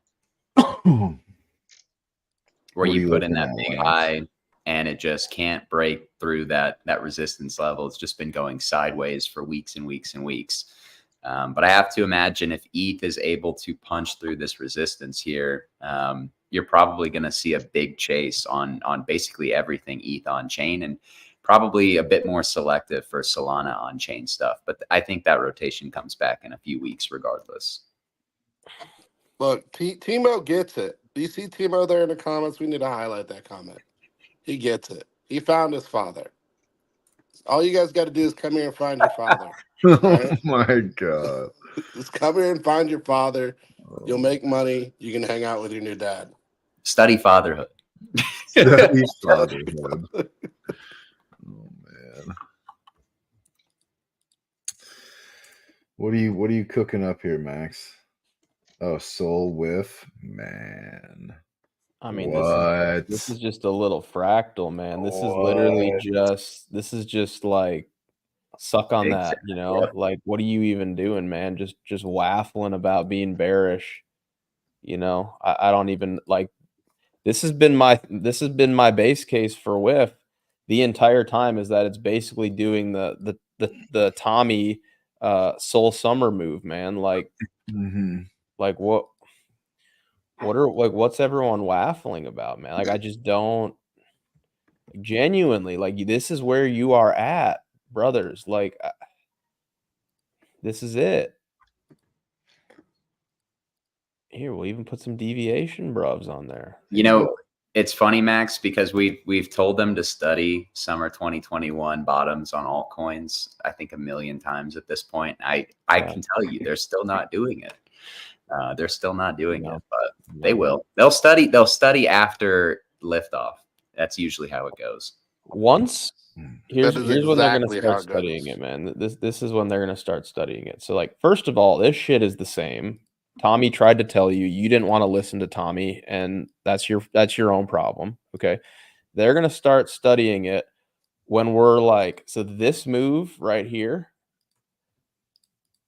Speaker 1: Where you put in that big high and it just can't break through that resistance level. It's just been going sideways for weeks and weeks and weeks. But I have to imagine if ETH is able to punch through this resistance here, you're probably going to see a big chase on basically everything ETH on chain, and probably a bit more selective for Solana on chain stuff. But I think that rotation comes back in a few weeks regardless.
Speaker 5: Look, Timo gets it. Do you see Timo there in the comments? We need to highlight that comment. He gets it. He found his father. All you guys got to do is come here and find your father.
Speaker 2: Oh my god.
Speaker 5: Just come here and find your father. You'll make money. You can hang out with your new dad.
Speaker 1: Study fatherhood.
Speaker 2: Study fatherhood. Oh man. What are you cooking up here, Max? Oh, Soul Whiff, man.
Speaker 3: I mean,
Speaker 2: what?
Speaker 3: This is just a little fractal, man. This is literally just like suck on that, you know?
Speaker 1: Yep.
Speaker 3: Like, what are you even doing, man? Just waffling about being bearish. You know, I don't even like. This has been my base case for Whiff the entire time, is that it's basically doing the Tommy Soul Summer move, man. Like, like what's everyone waffling about, man? Like, I just don't genuinely, like, this is where you are at, brothers. Like, this is it. Here, we'll even put some deviation bruvs on there.
Speaker 1: You know, it's funny, Max, because we've told them to study summer 2021 bottoms on altcoins, I think 1 million times at this point. I can tell you they're still not doing it. They're still not doing it, but they will. They'll study after liftoff. That's usually how it goes.
Speaker 3: Here's when they're going to start studying it, man. This is when they're going to start studying it. So, like, first of all, this shit is the same. Tommy tried to tell you, you didn't want to listen to Tommy, and that's your own problem. Okay. They're going to start studying it when we're like, so this move right here.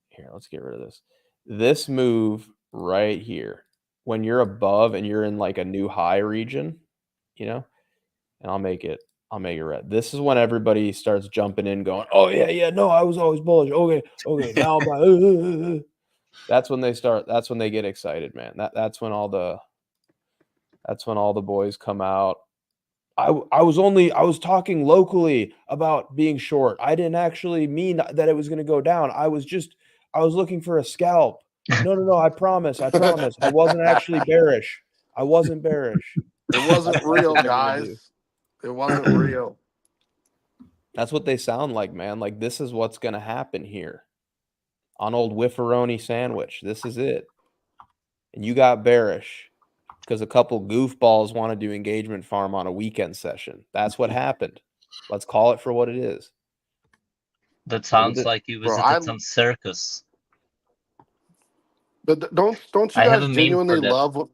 Speaker 3: Here, let's get rid of this. This move right here, when you're above and you're in like a new high region, you know, and I'll make it red. This is when everybody starts jumping in going, oh yeah, no, I was always bullish. Okay, now I'm That's when they get excited, man. That's when all the boys come out. I was talking locally about being short. I didn't actually mean that it was going to go down. I was looking for a scalp. No, I promise. I wasn't actually bearish. I wasn't bearish.
Speaker 5: It wasn't real, guys. It wasn't real.
Speaker 3: That's what they sound like, man. Like, this is what's going to happen here. On old Whifferoni sandwich. This is it. And you got bearish because a couple goofballs want to do engagement farm on a weekend session. That's what happened. Let's call it for what it is.
Speaker 4: That sounds like you visited some circus.
Speaker 5: But don't you guys genuinely love what...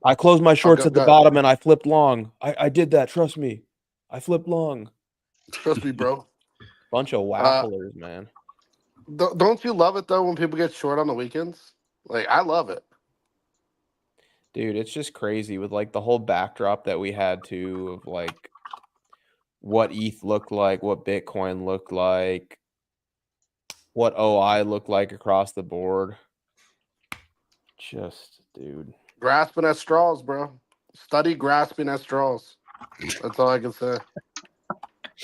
Speaker 3: I closed my shorts at the bottom and I flipped long. I did that. Trust me. I flipped long.
Speaker 5: Trust me, bro.
Speaker 3: Bunch of wafflers, man.
Speaker 5: Don't you love it though when people get short on the weekends? Like, I love it.
Speaker 3: Dude, it's just crazy with like the whole backdrop that we had to of like what ETH looked like, what Bitcoin looked like, what OI looked like across the board. Just, dude.
Speaker 5: Grasping at straws, bro. Study grasping at straws. That's all I can say.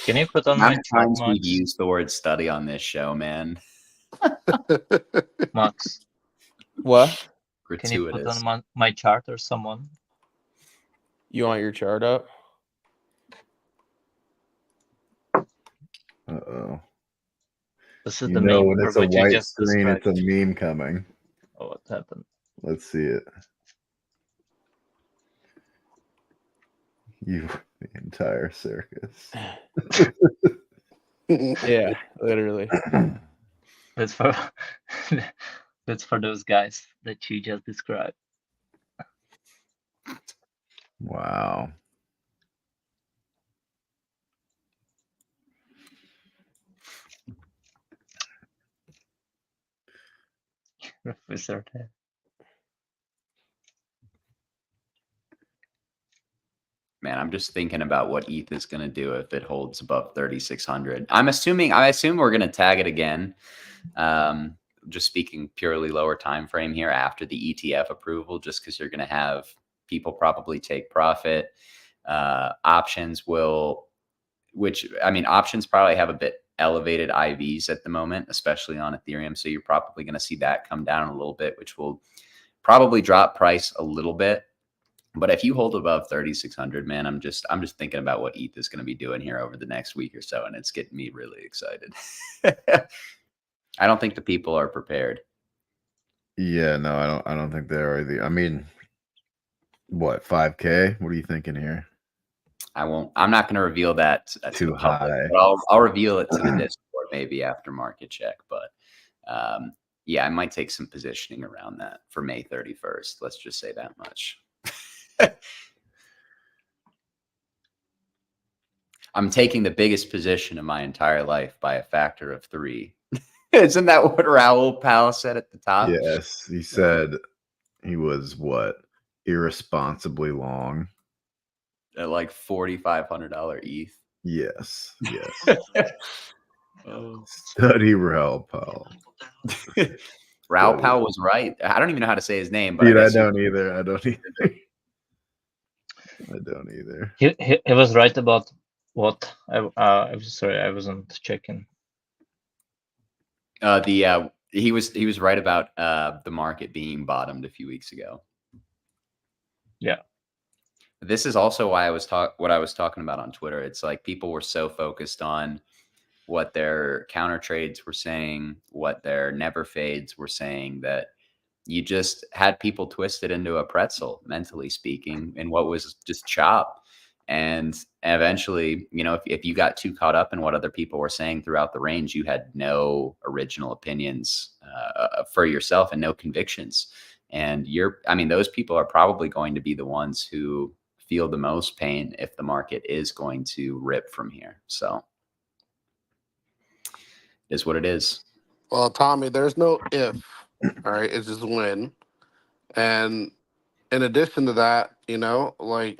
Speaker 4: Can you put on
Speaker 1: How
Speaker 4: my
Speaker 1: many
Speaker 4: chart,
Speaker 1: times we've
Speaker 4: Max?
Speaker 1: used the word study on this show, man?
Speaker 4: Max,
Speaker 3: What?
Speaker 4: can you put
Speaker 1: Gratuitous.
Speaker 4: on my chart or someone?
Speaker 3: You want your chart up?
Speaker 2: Uh-oh.
Speaker 4: This is
Speaker 2: You
Speaker 4: the
Speaker 2: know,
Speaker 4: meme
Speaker 2: when
Speaker 4: for
Speaker 2: it's a
Speaker 4: what you
Speaker 2: white
Speaker 4: just
Speaker 2: screen, it's a
Speaker 4: described.
Speaker 2: meme coming.
Speaker 4: Oh, what happened?
Speaker 2: Let's see it. You, the entire circus.
Speaker 3: Yeah, literally.
Speaker 4: That's for that's for those guys that you just described.
Speaker 2: Wow.
Speaker 4: Wizard.
Speaker 1: Man, I'm just thinking about what ETH is going to do if it holds above 3,600. I assume we're going to tag it again. Just speaking purely lower time frame here after the ETF approval, just because you're going to have people probably take profit. Options options probably have a bit elevated IVs at the moment, especially on Ethereum. So you're probably going to see that come down a little bit, which will probably drop price a little bit. But if you hold above 3,600, man, I'm just thinking about what ETH is going to be doing here over the next week or so, and it's getting me really excited. I don't think the people are prepared.
Speaker 2: Yeah, no, I don't think they are either. I mean, what, 5K? What are you thinking here?
Speaker 1: I'm not going to reveal that to
Speaker 2: Too
Speaker 1: the public,
Speaker 2: high.
Speaker 1: but I'll reveal it to the Discord maybe after market check. But yeah, I might take some positioning around that for May 31st. Let's just say that much. I'm taking the biggest position of my entire life by a factor of 3. Isn't that what Raoul Pal said at the top?
Speaker 2: Yes, he said he was what? Irresponsibly long.
Speaker 1: At like $4,500 ETH.
Speaker 2: Yes, yes.
Speaker 1: Oh.
Speaker 2: Study Raoul Pal.
Speaker 1: Raoul Pal was right. I don't even know how to say his name, but
Speaker 2: Dude, I don't either. I don't either.
Speaker 4: He was right about what? I'm sorry, I wasn't checking.
Speaker 1: He was right about the market being bottomed a few weeks ago.
Speaker 4: Yeah.
Speaker 1: This is also why what I was talking about on Twitter. It's like people were so focused on what their counter trades were saying, what their never fades were saying, that you just had people twisted into a pretzel, mentally speaking, in what was just chop. And eventually, you know, if you got too caught up in what other people were saying throughout the range, you had no original opinions for yourself and no convictions. And those people are probably going to be the ones who feel the most pain if the market is going to rip from here. So it is what it is.
Speaker 5: Well, Tommy, there's no if. All right, it's just when. And in addition to that, you know, like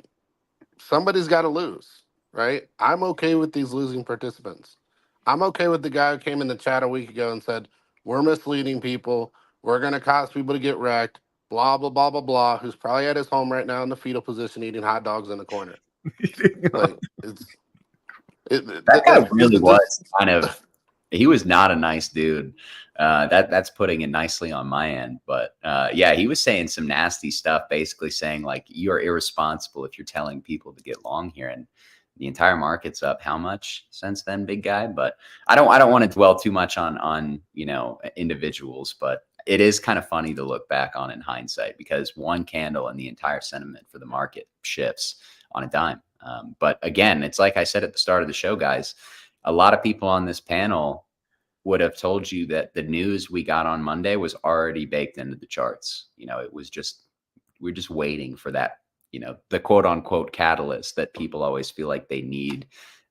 Speaker 5: somebody's got to lose, right? I'm okay with these losing participants. I'm okay with the guy who came in the chat a week ago and said, we're misleading people. We're going to cause people to get wrecked. Blah, blah, blah, blah, blah. Who's probably at his home right now in the fetal position eating hot dogs in the corner. Like,
Speaker 1: That guy really was kind of, he was not a nice dude. That's putting it nicely on my end. But yeah, he was saying some nasty stuff, basically saying like, you're irresponsible if you're telling people to get long here. And the entire market's up how much since then, big guy? But I don't want to dwell too much on you know, individuals, but it is kind of funny to look back on in hindsight, because one candle and the entire sentiment for the market shifts on a dime. But again, it's like I said at the start of the show, guys, a lot of people on this panel would have told you that the news we got on Monday was already baked into the charts. You know, it was just, we're just waiting for that, you know, the quote unquote catalyst that people always feel like they need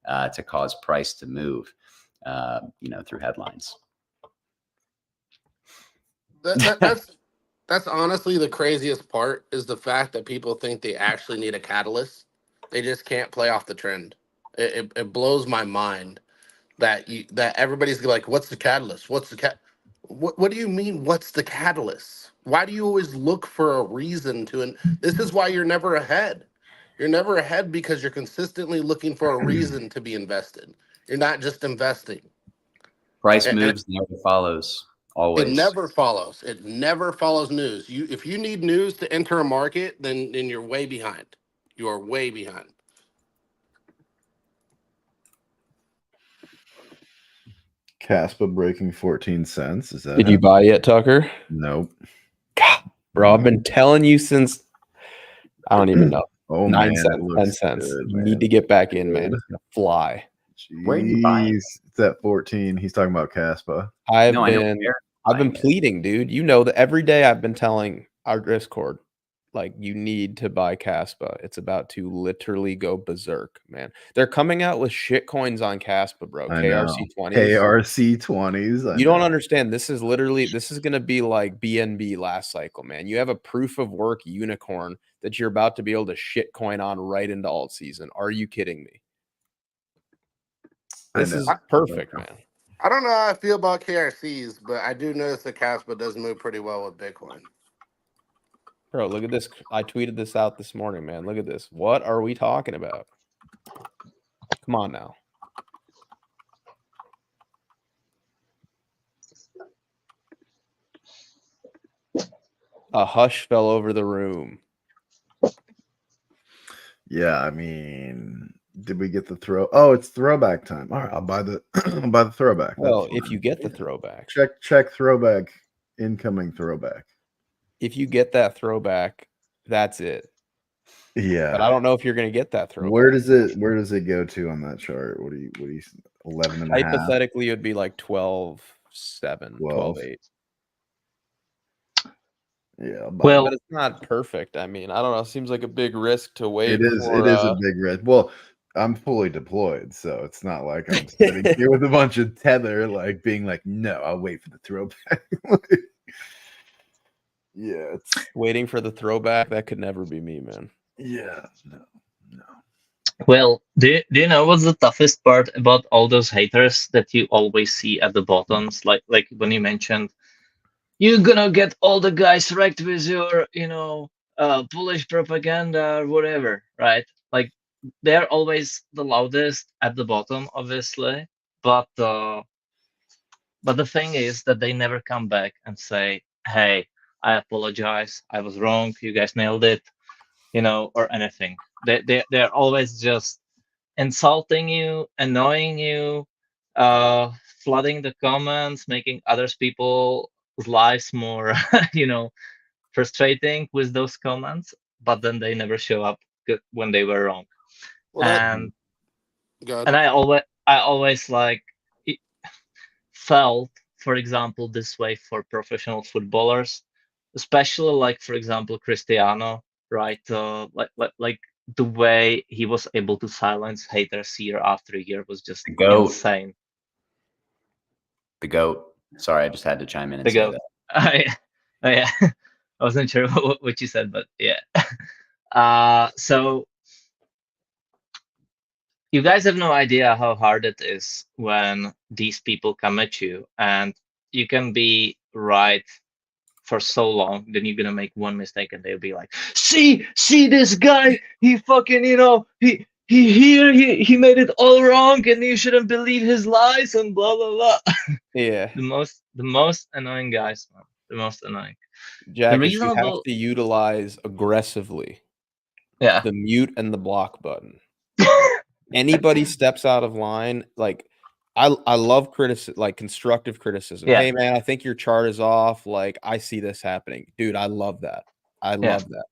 Speaker 1: to cause price to move, you know, through headlines.
Speaker 5: That's That's honestly the craziest part is the fact that people think they actually need a catalyst. They just can't play off the trend. It blows my mind that everybody's like, "What's the catalyst? What's the cat?" What do you mean? What's the catalyst? Why do you always look for a reason to? And this is why you're never ahead. You're never ahead because you're consistently looking for a reason to be invested. You're not just investing.
Speaker 1: Price
Speaker 5: And
Speaker 1: moves, never follows.
Speaker 5: it
Speaker 1: Always.
Speaker 5: never follows. It never follows news. If you need news to enter a market, then you're way behind. You are way behind.
Speaker 2: Caspa breaking 14 cents. Is that
Speaker 3: Did you buy yet, Tucker?
Speaker 2: Nope.
Speaker 3: God, bro, I've been telling you since I don't even know.
Speaker 2: Oh
Speaker 3: 9
Speaker 2: man,
Speaker 3: cents,
Speaker 2: it
Speaker 3: 10
Speaker 2: looks
Speaker 3: cents.
Speaker 2: good,
Speaker 3: You
Speaker 2: man.
Speaker 3: need to get back in, man.
Speaker 2: Good.
Speaker 3: It's gonna fly.
Speaker 1: Where are you buying?
Speaker 2: It's at 14. He's talking about Caspa.
Speaker 3: I've
Speaker 1: No, I know
Speaker 3: been
Speaker 1: where
Speaker 3: I've been
Speaker 1: buying it.
Speaker 3: pleading, dude. You know that every day I've been telling our Discord, like, you need to buy Caspa. It's about to literally go berserk, man. They're coming out with shit coins on Caspa, bro.
Speaker 2: I know.
Speaker 3: KRC20s.
Speaker 2: KRC20s.
Speaker 3: You don't understand. This is going to be like BNB last cycle, man. You have a proof of work unicorn that you're about to be able to shit coin on right into Altseason. Are you kidding me? This is perfect, man.
Speaker 5: I don't know how I feel about KRCs, but I do notice that Caspa does move pretty well with Bitcoin.
Speaker 3: Bro, look at this. I tweeted this out this morning, man. Look at this. What are we talking about? Come on now. A hush fell over the room.
Speaker 2: Yeah, I mean, did we get the throw? Oh, it's throwback time. All right, I'll buy the I'll buy the throwback.
Speaker 3: Well, if you get the throwback.
Speaker 2: Check throwback, incoming throwback.
Speaker 3: If you get that throwback, that's it.
Speaker 2: Yeah.
Speaker 3: But I don't know if you're going to get that throwback.
Speaker 2: Where does it go to on that chart? What do you 11 and a half?
Speaker 3: Hypothetically, it would be like 12-7, 12-8.
Speaker 2: Yeah,
Speaker 3: but it's not perfect. I mean, I don't know. It seems like a big risk to wait.
Speaker 2: It is a big risk. Well, I'm fully deployed, so it's not like I'm sitting here with a bunch of tether, like being like, no, I'll wait for the throwback. Yeah, it's
Speaker 3: waiting for the throwback. That could never be me, man.
Speaker 2: Yeah, no.
Speaker 4: Well, do you know what's the toughest part about all those haters that you always see at the bottoms? Like when you mentioned, you're gonna get all the guys wrecked with your, bullish propaganda or whatever, right? Like, they're always the loudest at the bottom, obviously, but the thing is that they never come back and say, "Hey, I apologize. I was wrong. You guys nailed it," or anything. They're always just insulting you, annoying you, flooding the comments, making others people's lives more, frustrating with those comments. But then they never show up when they were wrong.
Speaker 5: Well,
Speaker 4: And I always like felt, for example, this way for professional footballers, especially like, for example, Cristiano, right? Like the way he was able to silence haters year after year was just insane.
Speaker 1: The GOAT. Sorry, I just had to chime in and say
Speaker 4: GOAT.
Speaker 1: that.
Speaker 4: Oh, yeah. I wasn't sure what you said, but yeah. So you guys have no idea how hard it is when these people come at you, and you can be right for so long, then you're gonna make one mistake and they'll be like, see this guy, he fucking, he made it all wrong and you shouldn't believe his lies and blah blah blah.
Speaker 3: Yeah.
Speaker 4: The most annoying guys, man. The most annoying.
Speaker 3: Jack, you have to utilize aggressively the mute and the block button. Anybody steps out of line, like I love like constructive criticism.
Speaker 4: Yeah.
Speaker 3: Hey man, I think your chart is off. Like, I see this happening. Dude, I love that. I love that.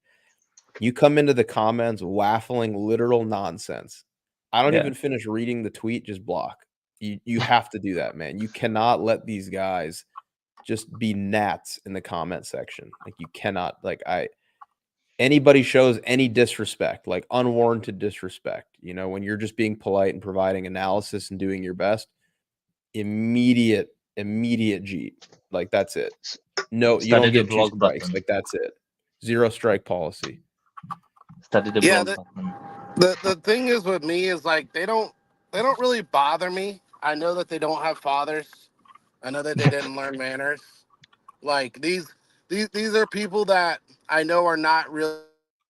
Speaker 3: You come into the comments waffling literal nonsense. I don't even finish reading the tweet, just block. You have to do that, man. You cannot let these guys just be gnats in the comment section. Like, you cannot, anybody shows any disrespect, like unwarranted disrespect, when you're just being polite and providing analysis and doing your best, immediate immediate Jeep. Like that's it. No, you
Speaker 4: Study
Speaker 3: don't
Speaker 4: the
Speaker 3: get 2
Speaker 4: blog
Speaker 3: strikes.
Speaker 4: button.
Speaker 3: Like that's it. 0 strike policy.
Speaker 4: Study the
Speaker 5: Yeah,
Speaker 4: blog button.
Speaker 5: the thing is with me is like they don't really bother me. I know that they don't have fathers. I know that they didn't learn manners. Like these are people that I know are not really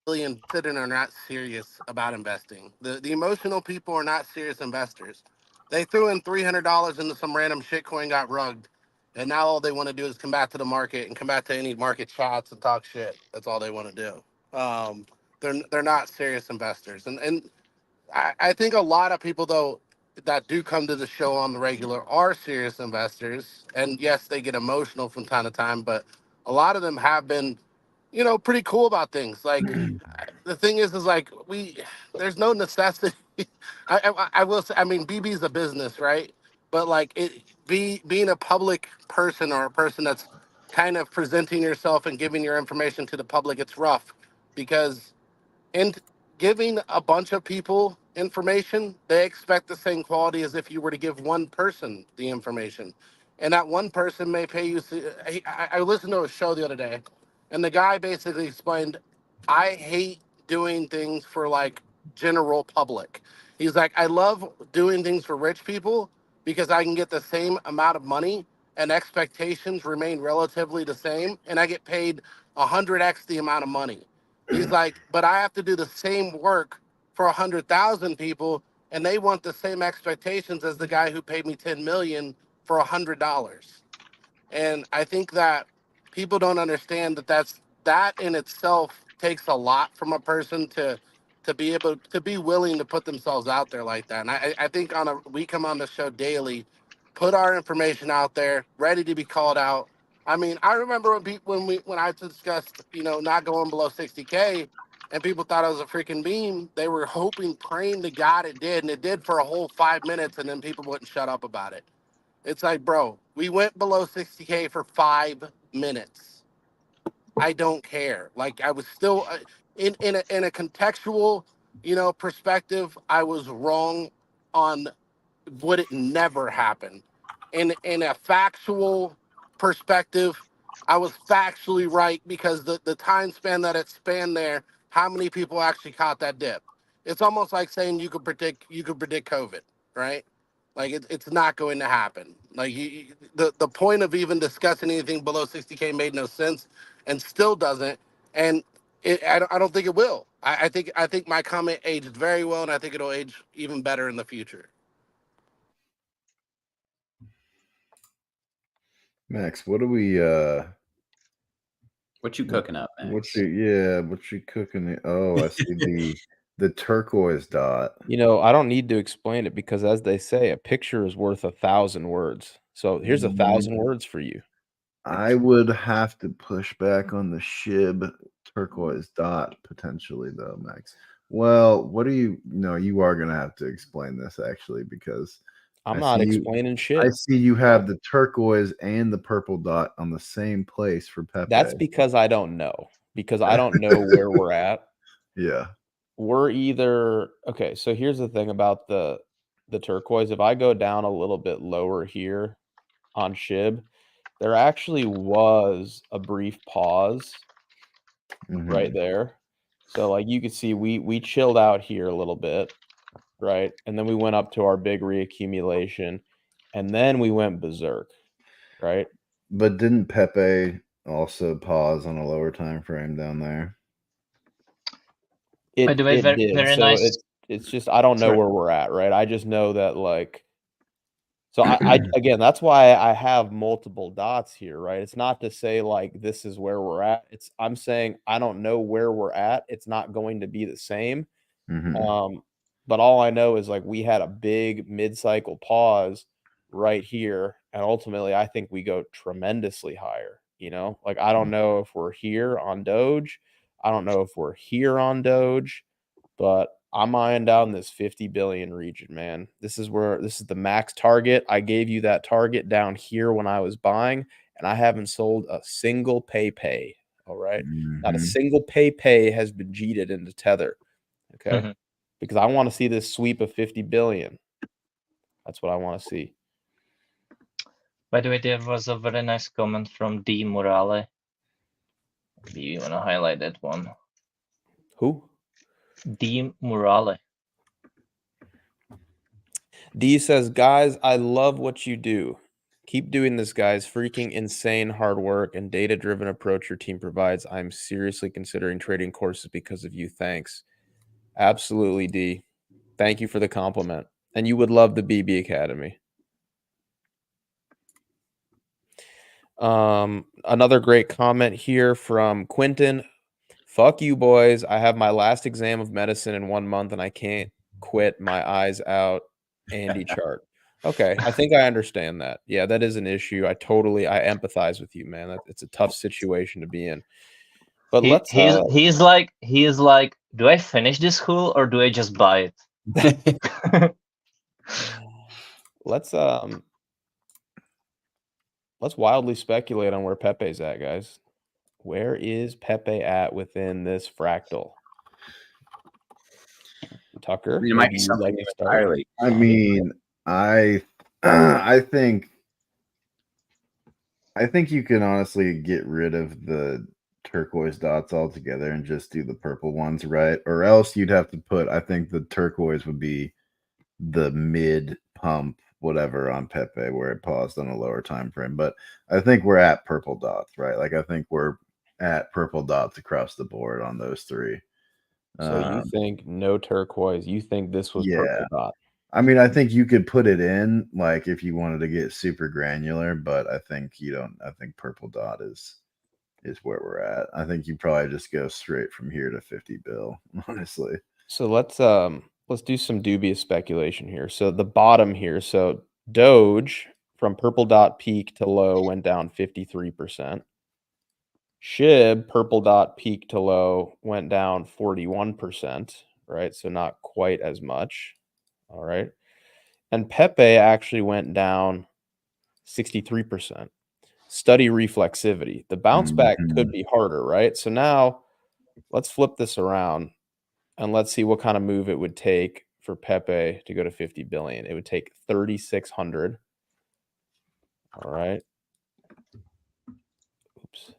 Speaker 5: invested and are not serious about investing. The emotional people are not serious investors. They threw in $300 into some random shitcoin, got rugged, and now all they want to do is come back to the market and come back to any market chats and talk shit. That's all they want to do. They're not serious investors, and I think a lot of people though that do come to the show on the regular are serious investors, and yes, they get emotional from time to time, but a lot of them have been, pretty cool about things. Like the thing is like there's no necessity. I will say, I mean, BB's a business, right? But like being a public person or a person that's kind of presenting yourself and giving your information to the public, it's rough because and giving a bunch of people information, they expect the same quality as if you were to give one person the information. And that one person may pay you. I listened to a show the other day, and the guy basically explained, I hate doing things for like general public. He's like, I love doing things for rich people because I can get the same amount of money and expectations remain relatively the same, and I get paid 100x the amount of money. He's like, but I have to do the same work for 100,000 people, and they want the same expectations as the guy who paid me 10 million for $100. And I think that people don't understand that that in itself takes a lot from a person to be able to be willing to put themselves out there like that. And I think we come on the show daily, put our information out there, ready to be called out. I mean, I remember when I discussed, not going below 60K and people thought I was a freaking beam. They were hoping, praying to God it did, and it did for a whole 5 minutes, and then people wouldn't shut up about it. It's like, bro, we went below 60K for 5 minutes. I don't care. Like I was still in a contextual, perspective. I was wrong on would it never happen. In a factual perspective, I was factually right because the time span that it spanned there, how many people actually caught that dip? It's almost like saying you could predict COVID, right? Like it's not going to happen. Like the point of even discussing anything below 60K made no sense, and still doesn't. And I don't think it will. I think my comment aged very well, and I think it'll age even better in the future.
Speaker 2: Max, what do we
Speaker 1: what you cooking up, Max?
Speaker 2: What you cooking? Oh, I see the turquoise dot.
Speaker 3: I don't need to explain it because, as they say, a picture is worth 1,000 words. So here's 1,000 words for you.
Speaker 2: I would have to push back on the SHIB turquoise dot potentially, though, Max. Well, what do you? No, you are gonna have to explain this actually because
Speaker 3: I'm not explaining shit.
Speaker 2: I see you have the turquoise and the purple dot on the same place for Pepe.
Speaker 3: That's because I don't know. Because I don't know where we're at.
Speaker 2: Yeah.
Speaker 3: We're either okay. So here's the thing about the turquoise. If I go down a little bit lower here on SHIB, there actually was a brief pause right there. So like you could see we chilled out here a little bit, right? And then we went up to our big reaccumulation, and then we went berserk, right?
Speaker 2: But didn't Pepe also pause on a lower time frame down there?
Speaker 4: By the way,
Speaker 3: It did.
Speaker 4: very
Speaker 3: So
Speaker 4: nice.
Speaker 3: it's just I don't know
Speaker 4: Sorry.
Speaker 3: where we're at, right? I just know that like so I again, that's why I have multiple dots here, right? It's not to say like this is where we're at. I'm saying I don't know where we're at. It's not going to be the same. But all I know is like we had a big mid-cycle pause right here, and ultimately I think we go tremendously higher, Like I don't know if we're here on Doge. I don't know if we're here on Doge, but I'm eyeing down this 50 billion region, man. This is the max target. I gave you that target down here when I was buying, and I haven't sold a single Pepe. All right. Not a single Pepe has been cheated into Tether. Okay. Because I want to see this sweep of 50 billion. That's what I want to see.
Speaker 4: By the way, there was a very nice comment from D Morale. Maybe you want to highlight that one.
Speaker 3: Who?
Speaker 4: D Morale.
Speaker 3: D says, guys, I love what you do. Keep doing this, guys. Freaking insane hard work and data-driven approach your team provides. I'm seriously considering trading courses because of you. Thanks. Absolutely, D. Thank you for the compliment. And you would love the BB Academy. Another great comment here from Quentin. Fuck you, boys. I have my last exam of medicine in 1 month and I can't quit my eyes out Andy chart. Okay, I think I understand that. Yeah, that is an issue. I empathize with you, man. It's a tough situation to be in. But
Speaker 4: he's like, do I finish this school or do I just buy it?
Speaker 3: Let's wildly speculate on where Pepe's at, guys. Where is Pepe at within this fractal? Tucker,
Speaker 1: it might be something entirely.
Speaker 2: I mean, I think you can honestly get rid of the turquoise dots altogether and just do the purple ones, right? Or else you'd have to put, I think the turquoise would be the mid pump whatever on Pepe where it paused on a lower time frame. But I think we're at purple dots, right? Like I think we're at purple dots across the board on those three.
Speaker 3: So you think no turquoise? You think this was purple dot?
Speaker 2: I mean, I think you could put it in like if you wanted to get super granular, but I think you don't. I think purple dot is where we're at. I think you probably just go straight from here to 50 bill, honestly.
Speaker 3: So let's do some dubious speculation here. So the bottom here, so Doge from purple dot peak to low went down 53%. SHIB purple dot peak to low went down 41%, right? So not quite as much. All right. And Pepe actually went down 63%. Study reflexivity. The bounce back could be harder, right? So now let's flip this around and let's see what kind of move it would take for Pepe to go to 50 billion. It would take 3,600. All right. Oops.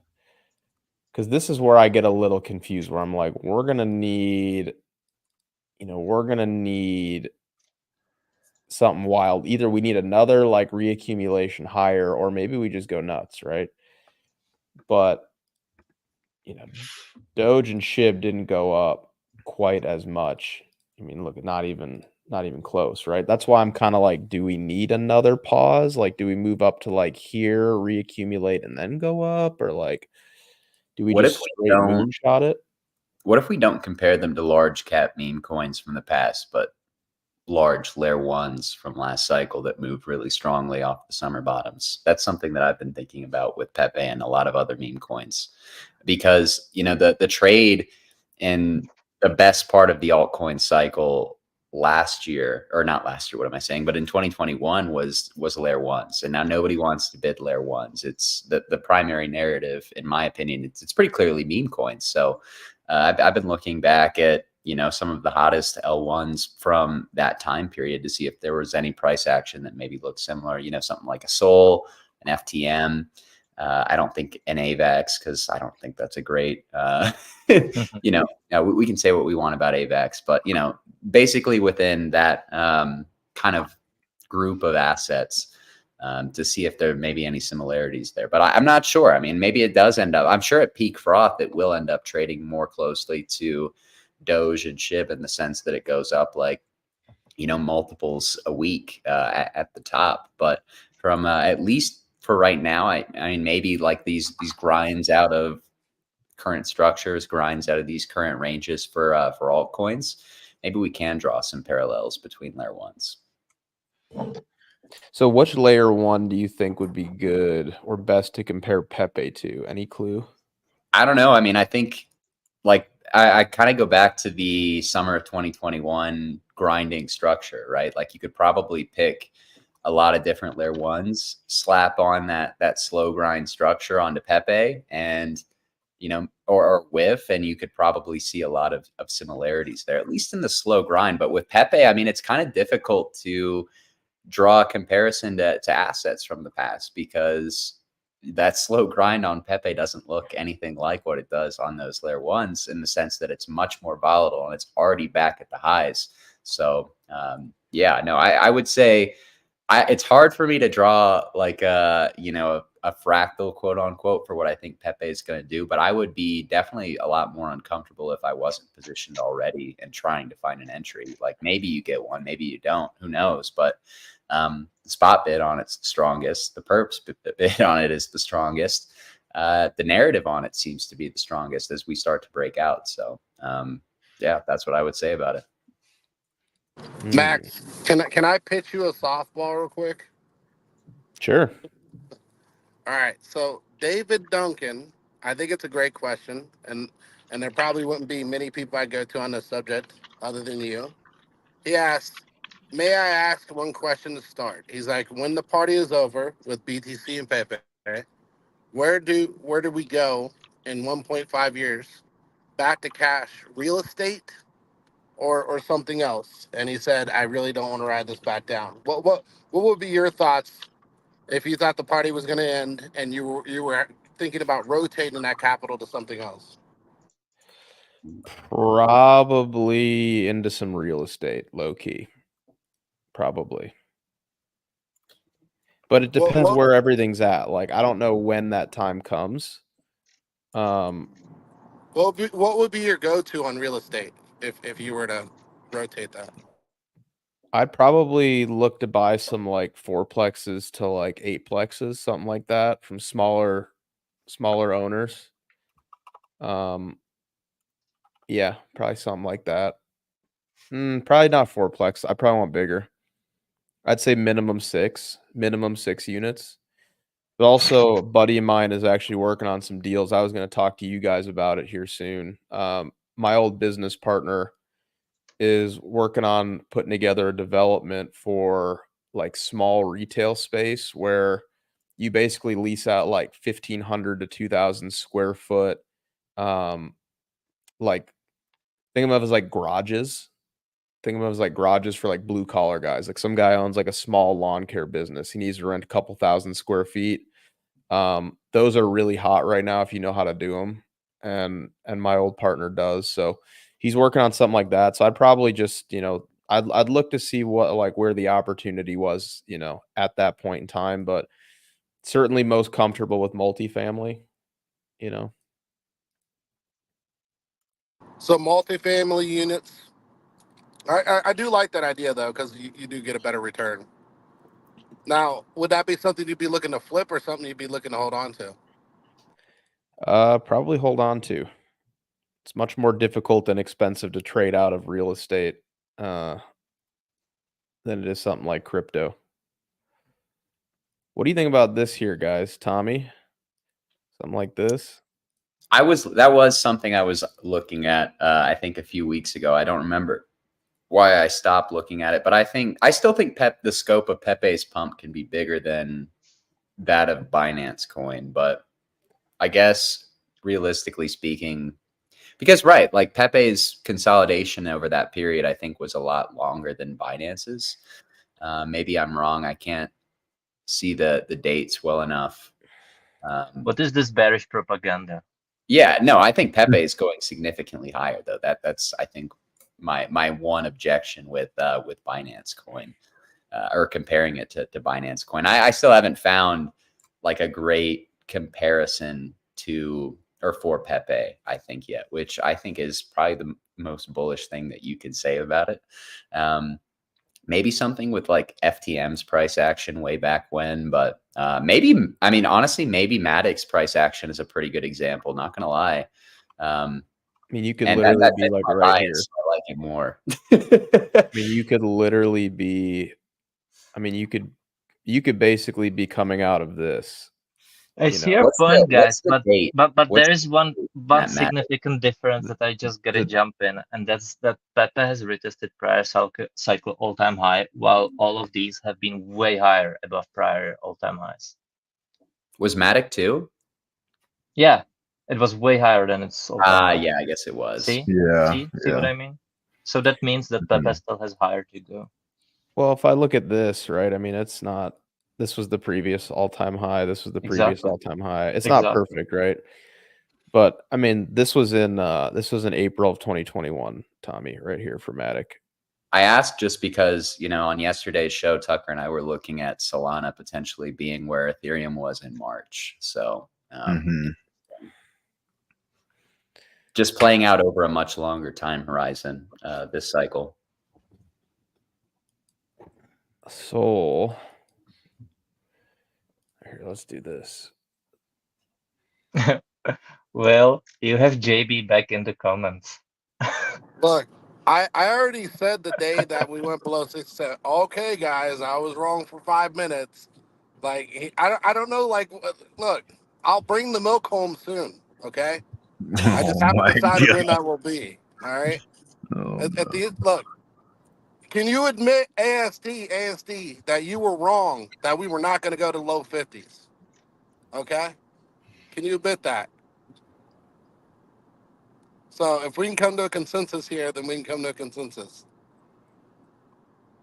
Speaker 3: Because this is where I get a little confused, where I'm like, we're going to need something wild. Either we need another like reaccumulation higher, or maybe we just go nuts, right? But, Doge and SHIB didn't go up quite as much. I mean, look, not even close, right? That's why I'm kind of like, do we need another pause? Like, do we move up to like here, reaccumulate, and then go up? Or like, do we just straight moonshot it?
Speaker 1: What if we don't compare them to large cap meme coins from the past, but large layer ones from last cycle that moved really strongly off the summer bottoms? That's something that I've been thinking about with Pepe and a lot of other meme coins, because the trade in the best part of the altcoin cycle last year, or not last year, what am I saying? But in 2021 was layer ones, and now nobody wants to bid layer ones. It's the primary narrative, in my opinion. It's pretty clearly meme coins. So I've been looking back at some of the hottest L1s from that time period to see if there was any price action that maybe looked similar. Something like a Sol, an FTM. I don't think an AVAX, because I don't think that's a great, we can say what we want about AVAX, but, basically within that kind of group of assets to see if there may be any similarities there. But I'm not sure. I mean, maybe it does end up, I'm sure at peak froth, it will end up trading more closely to Doge and SHIB in the sense that it goes up like, multiples a week at the top. But from at least for right now, I mean, maybe like these grinds out of current structures, grinds out of these current ranges for altcoins, maybe we can draw some parallels between layer ones.
Speaker 3: So which layer one do you think would be good or best to compare Pepe to? Any clue?
Speaker 1: I don't know. I mean, I think like I kind of go back to the summer of 2021 grinding structure, right? Like you could probably pick a lot of different layer ones, slap on that slow grind structure onto Pepe and, or Whiff, and you could probably see a lot of similarities there, at least in the slow grind. But with Pepe, I mean, it's kind of difficult to draw a comparison to assets from the past, because that slow grind on Pepe doesn't look anything like what it does on those layer ones, in the sense that it's much more volatile and it's already back at the highs. So yeah, no, I would say it's hard for me to draw like a fractal, quote unquote, for what I think Pepe is going to do. But I would be definitely a lot more uncomfortable if I wasn't positioned already and trying to find an entry. Like maybe you get one, maybe you don't, who knows? But the spot bid on it's the strongest. The perps bid on it is the strongest. The narrative on it seems to be the strongest as we start to break out. So yeah, that's what I would say about it.
Speaker 5: Max, can I pitch you a softball real quick?
Speaker 3: Sure.
Speaker 5: All right. So David Duncan, I think it's a great question, and there probably wouldn't be many people I go to on this subject other than you. He asks, "May I ask one question to start?" He's like, "When the party is over with BTC and Pepe, where do we go in 1.5 years? Back to cash, real estate, or something else?" And he said, "I really don't want to ride this back down." What would be your thoughts if you thought the party was going to end and you were thinking about rotating that capital to something else?
Speaker 3: Probably into some real estate, low key. Probably. But it depends where everything's at. Like, I don't know when that time comes.
Speaker 5: What would be your go-to on real estate if you were to rotate that?
Speaker 3: I'd probably look to buy some like 4plexes to like 8plexes, something like that, from smaller owners. Yeah, probably something like that. Probably not 4plex. I probably want bigger. I'd say minimum 6 units. But also, a buddy of mine is actually working on some deals. I was going to talk to you guys about it here soon. My old business partner is working on putting together a development for like small retail space where you basically lease out like 1,500 to 2,000 square foot. Like think of them as like garages. Think of them as like garages for like blue collar guys. Like some guy owns like a small lawn care business. He needs to rent a couple thousand square feet. Those are really hot right now if you know how to do them. And my old partner does. So he's working on something like that. So I'd probably just, I'd look to see where the opportunity was, at that point in time, but certainly most comfortable with multifamily,
Speaker 5: So multifamily units. I do like that idea though, because you do get a better return. Now, would that be something you'd be looking to flip or something you'd be looking to hold on to?
Speaker 3: Probably hold on to. It's much more difficult and expensive to trade out of real estate than it is something like crypto. What do you think about this here, guys? Tommy? Something like this?
Speaker 1: That was something I was looking at, I think a few weeks ago. I don't remember why I stopped looking at it, but I still think the scope of Pepe's pump can be bigger than that of Binance coin. But I guess realistically speaking, because right, like Pepe's consolidation over that period, I think was a lot longer than Binance's. Maybe I'm wrong. I can't see the dates well enough.
Speaker 4: What is this bearish propaganda?
Speaker 1: Yeah, no, I think Pepe is going significantly higher though. That's I think my one objection with Binance coin, or comparing it to Binance coin. I still haven't found like a great comparison for Pepe, I think, yet, which I think is probably the most bullish thing that you could say about it. Maybe something with like FTM's price action way back when, but honestly, maybe Matic's price action is a pretty good example. Not gonna lie.
Speaker 3: You could literally be like right here.
Speaker 1: I like it more.
Speaker 3: You could literally be. You could basically be coming out of this.
Speaker 4: I see your point, guys, but there is one significant difference that I just gotta jump in, and that's that Pepe has retested prior cycle all-time high, while all of these have been way higher above prior all-time highs.
Speaker 1: Was Matic too?
Speaker 4: Yeah, it was way higher than its all-time high.
Speaker 1: Yeah, I guess it was.
Speaker 4: See?
Speaker 2: Yeah.
Speaker 4: See what I mean? So that means that Pepe still has higher to go.
Speaker 3: Well, if I look at this, right, I mean, it's not. This was the previous all-time high. This was the previous
Speaker 4: Exactly.
Speaker 3: all-time high. It's not perfect, right? But I mean, this was in April of 2021, Tommy, right here for Matic.
Speaker 1: I asked just because, on yesterday's show, Tucker and I were looking at Solana potentially being where Ethereum was in March. So just playing out over a much longer time horizon this cycle.
Speaker 3: So here, let's do this.
Speaker 4: Well, you have JB back in the comments.
Speaker 5: Look, I already said the day that we went below 6 cents. Okay, guys, I was wrong for 5 minutes. Like, I don't know. Like, look, I'll bring the milk home soon. Okay, I just haven't decided when that will be. All right. Look, can you admit, ASD, that you were wrong, that we were not going to go to low 50s? Okay, can you admit that? So if we can come to a consensus here, then we can come to a consensus.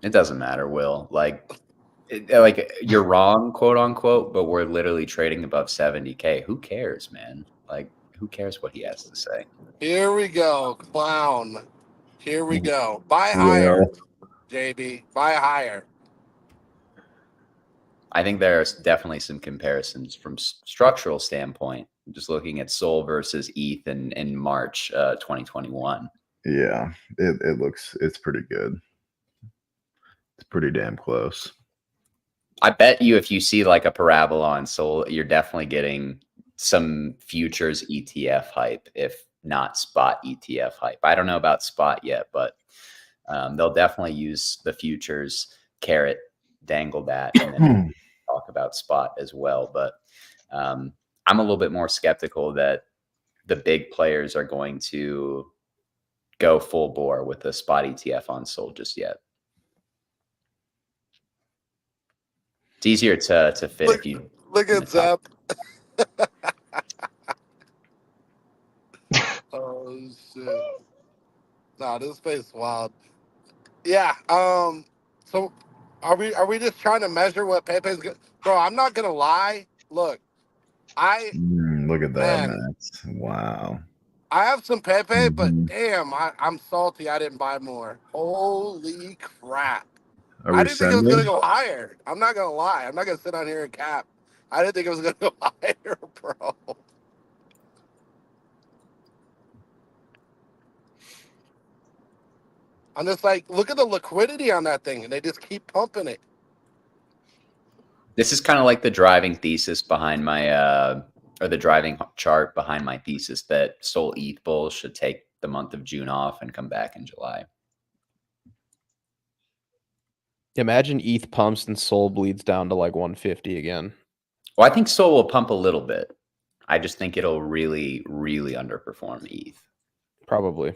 Speaker 1: It doesn't matter, Will. Like you're wrong, quote unquote, but we're literally trading above 70K. Who cares, man? Like, who cares what he has to say?
Speaker 5: Here we go, clown. Here we go. Buy higher, JB. Buy higher.
Speaker 1: I think there's definitely some comparisons from structural standpoint. Just looking at Sol versus ETH in March 2021.
Speaker 2: Yeah, it's pretty good. It's pretty damn close.
Speaker 1: I bet you if you see like a parabola on Sol, you're definitely getting some futures ETF hype, if not spot ETF hype. I don't know about spot yet, but they'll definitely use the futures carrot, dangle that, and then talk about spot as well. But I'm a little bit more skeptical that the big players are going to go full bore with the spot ETF on Sol just yet. It's easier to fit if you
Speaker 5: look at Zep. Oh shit! Nah, this space is wild. Yeah. So, are we just trying to measure what Pepe's good? Bro, I'm not gonna lie. Look,
Speaker 2: look at that, Max. Wow.
Speaker 5: I have some Pepe, but damn, I'm salty. I didn't buy more. Holy crap! I didn't think it was gonna go higher. I'm not gonna lie. I'm not gonna sit on here and cap. I didn't think it was gonna go higher, bro. I'm just like, look at the liquidity on that thing, and they just keep pumping it.
Speaker 1: This is kind of like the driving thesis behind my, or the driving chart behind my thesis that Sol ETH bulls should take the month of June off and come back in July.
Speaker 3: Imagine ETH pumps and Sol bleeds down to like 150 again.
Speaker 1: Well, I think Sol will pump a little bit. I just think it'll really, really underperform ETH.
Speaker 3: Probably.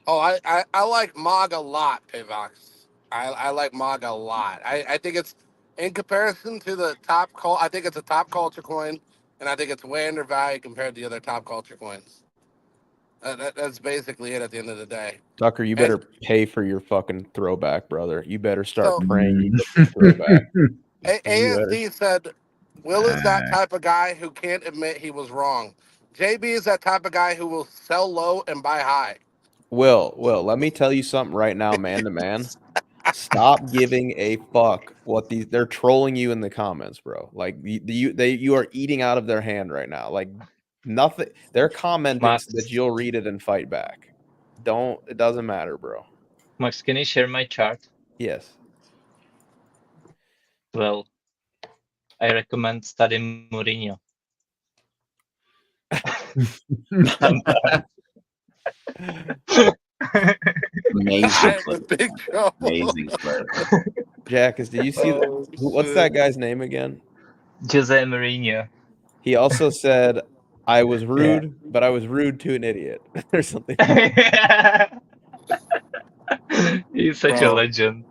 Speaker 5: Oh, I like MOG a lot, Pavox. I like MOG a lot. I think it's, in comparison to the top call, I think it's a top culture coin, and I think it's way undervalued compared to the other top culture coins. That's basically it at the end of the day.
Speaker 3: Tucker, you better pay for your fucking throwback, brother. You better start praying you get the throwback.
Speaker 5: ASD said, Will is that type of guy who can't admit he was wrong. JB is that type of guy who will sell low and buy high.
Speaker 3: Will, let me tell you something right now, man to man. Stop giving a fuck what they're trolling you in the comments, bro. Like you are eating out of their hand right now. Like nothing. They're commenting so that you'll read it and fight back. It doesn't matter, bro.
Speaker 4: Max, can you share my chart?
Speaker 3: Yes.
Speaker 4: Well, I recommend studying Mourinho.
Speaker 1: Amazing
Speaker 5: big trouble.
Speaker 1: Amazing clip.
Speaker 3: Jackus, do you see what's that guy's name again?
Speaker 4: Jose Mourinho.
Speaker 3: He also said, I was rude, but I was rude to an idiot. Or something.
Speaker 4: He's such a legend.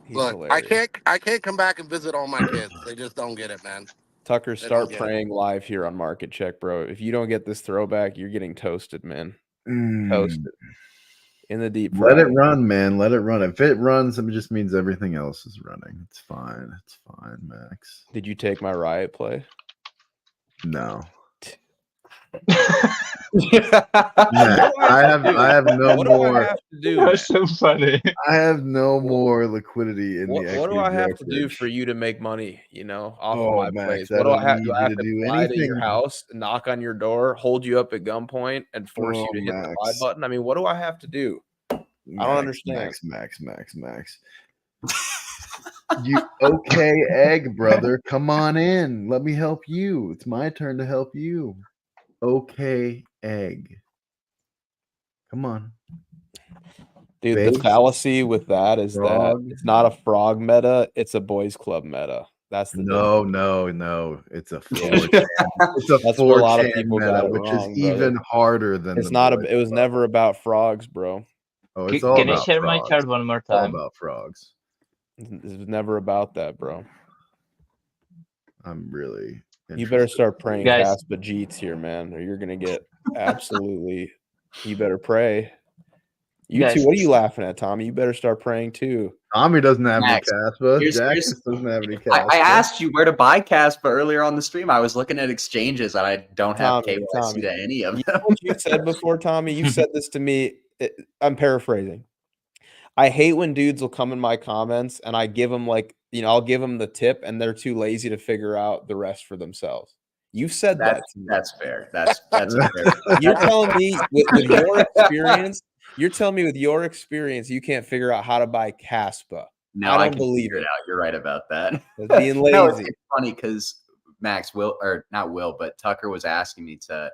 Speaker 5: Look, hilarious. I can't come back and visit all my kids. They just don't get it, man.
Speaker 3: Tucker, start praying live here on Market Check, bro. If you don't get this throwback, you're getting toasted, man. Toasted. In the deep
Speaker 2: Let it
Speaker 3: fryer.
Speaker 2: run, man. Let it run. If it runs, it just means everything else is running. It's fine. It's fine, Max.
Speaker 3: Did you take my riot play?
Speaker 2: No.
Speaker 3: Max,
Speaker 2: I have no
Speaker 3: what
Speaker 2: more.
Speaker 3: do I have to do?
Speaker 4: That's so funny.
Speaker 2: I have no more liquidity in the equity.
Speaker 3: What do I have to do
Speaker 2: brokerage.
Speaker 3: for you to make money? You know, off
Speaker 2: Oh,
Speaker 3: of my
Speaker 2: Max,
Speaker 3: plays. What do I have?
Speaker 2: need
Speaker 3: Do I
Speaker 2: you
Speaker 3: have
Speaker 2: to
Speaker 3: to
Speaker 2: do
Speaker 3: fly to your
Speaker 2: anything.
Speaker 3: house, knock on your door, hold you up at gunpoint, and force you to hit the buy
Speaker 2: Max.
Speaker 3: button? I mean, what do I have to do? I don't understand.
Speaker 2: Max. You okay, egg brother? Come on in. Let me help you. It's my turn to help you. Okay, egg. Come on.
Speaker 3: Dude,
Speaker 2: Base,
Speaker 3: the fallacy with that is
Speaker 2: frog.
Speaker 3: that it's not a frog meta, it's a boys club meta. That's the difference.
Speaker 2: No. It's a 4chan. It's a
Speaker 3: That's where a lot of
Speaker 2: 4chan
Speaker 3: people
Speaker 2: meta,
Speaker 3: got it
Speaker 2: which
Speaker 3: wrong,
Speaker 2: is even
Speaker 3: brother.
Speaker 2: harder than
Speaker 3: It's
Speaker 2: the
Speaker 3: not
Speaker 2: boys
Speaker 3: it was
Speaker 2: club.
Speaker 3: never about frogs, bro.
Speaker 2: Oh, it's all
Speaker 4: Can you
Speaker 2: about
Speaker 4: share my
Speaker 2: frogs.
Speaker 4: chart one more
Speaker 2: It's all
Speaker 4: time?
Speaker 2: about frogs.
Speaker 3: It was never about that, bro.
Speaker 2: I'm really
Speaker 3: You better
Speaker 2: interested.
Speaker 3: start praying
Speaker 4: Guys.
Speaker 3: Caspa Jeets here, man, or you're gonna get absolutely. You better pray. You
Speaker 4: Guys,
Speaker 3: too. What are you laughing at, Tommy? You better start praying too.
Speaker 2: Tommy doesn't have
Speaker 1: Max,
Speaker 2: any Caspa.
Speaker 1: here's-
Speaker 2: Jackson doesn't have any Caspa.
Speaker 1: I asked you where to buy Caspa earlier on the stream. I was looking at exchanges and I don't have
Speaker 3: Tommy,
Speaker 1: KYC to any of
Speaker 3: You
Speaker 1: them.
Speaker 3: know what you said before, Tommy? You said this to me. I'm paraphrasing. I hate when dudes will come in my comments and I give them I'll give them the tip and they're too lazy to figure out the rest for themselves. You said that. To me.
Speaker 1: That's fair. That's fair.
Speaker 3: You're telling me with your experience. You're telling me with your experience, you can't figure out how to buy Caspa.
Speaker 1: No,
Speaker 3: I
Speaker 1: I
Speaker 3: don't
Speaker 1: can
Speaker 3: believe
Speaker 1: figure it
Speaker 3: it.
Speaker 1: out. You're right about that.
Speaker 3: It's being
Speaker 1: No,
Speaker 3: lazy.
Speaker 1: it's funny because Max but Tucker was asking me to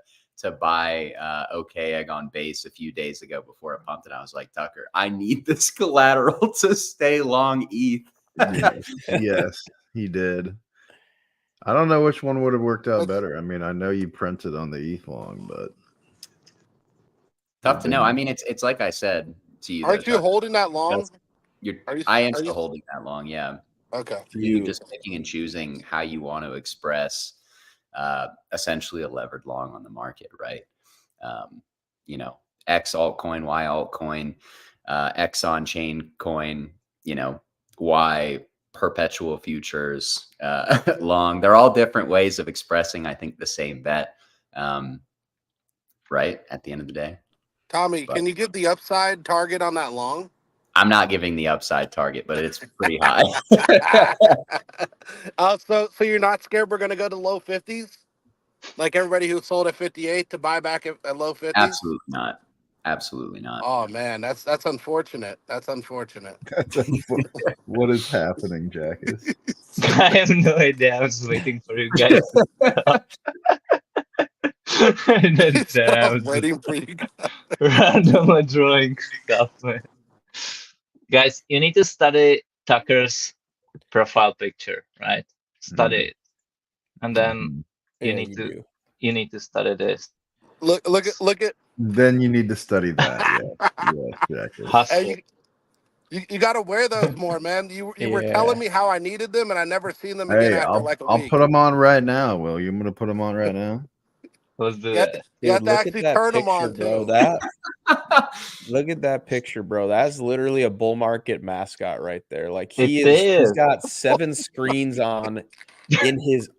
Speaker 1: buy OK Egg on base a few days ago before it pumped, and I was like, Tucker, I need this collateral to stay long ETH.
Speaker 2: Yes, he did. I don't know which one would have worked out better. I mean, I know you printed on the ETH long, but
Speaker 1: tough to know. I mean, it's like I said to you.
Speaker 5: Aren't you
Speaker 1: Tucker,
Speaker 5: holding that long?
Speaker 1: I am still holding that long. Yeah.
Speaker 5: Okay.
Speaker 1: You just picking and choosing how you want to express essentially a levered long on the market, right? X altcoin, Y altcoin, X on chain coin, Y perpetual futures long. They're all different ways of expressing, I think, the same bet, right? At the end of the day.
Speaker 5: Tommy, can you give the upside target on that long?
Speaker 1: I'm not giving the upside target, but it's pretty high.
Speaker 5: So you're not scared we're going to go to low 50s? Like everybody who sold at 58 to buy back at low 50s?
Speaker 1: Absolutely not. Absolutely not.
Speaker 5: Oh man, that's unfortunate. That's unfortunate.
Speaker 2: What is happening, Jackus?
Speaker 4: I have no idea. I was waiting for you guys. And then I was
Speaker 5: waiting for you.
Speaker 4: randomly drawing stuff. Guys, you need to study Tucker's profile picture, right? Study it, and then you need to study this.
Speaker 5: Look at.
Speaker 2: Then you need to study that. Yeah,
Speaker 5: Hey, you got to wear those more, man. You were telling me how I needed them, and I never seen them again after a week.
Speaker 2: I'll put them on right now. Will you? I'm gonna put them on right now.
Speaker 4: Let's do
Speaker 5: that. You have to actually turn them on,
Speaker 3: bro.
Speaker 5: too.
Speaker 3: Look at that picture, bro. That's literally a bull market mascot right there. Like he's got 7 screens on his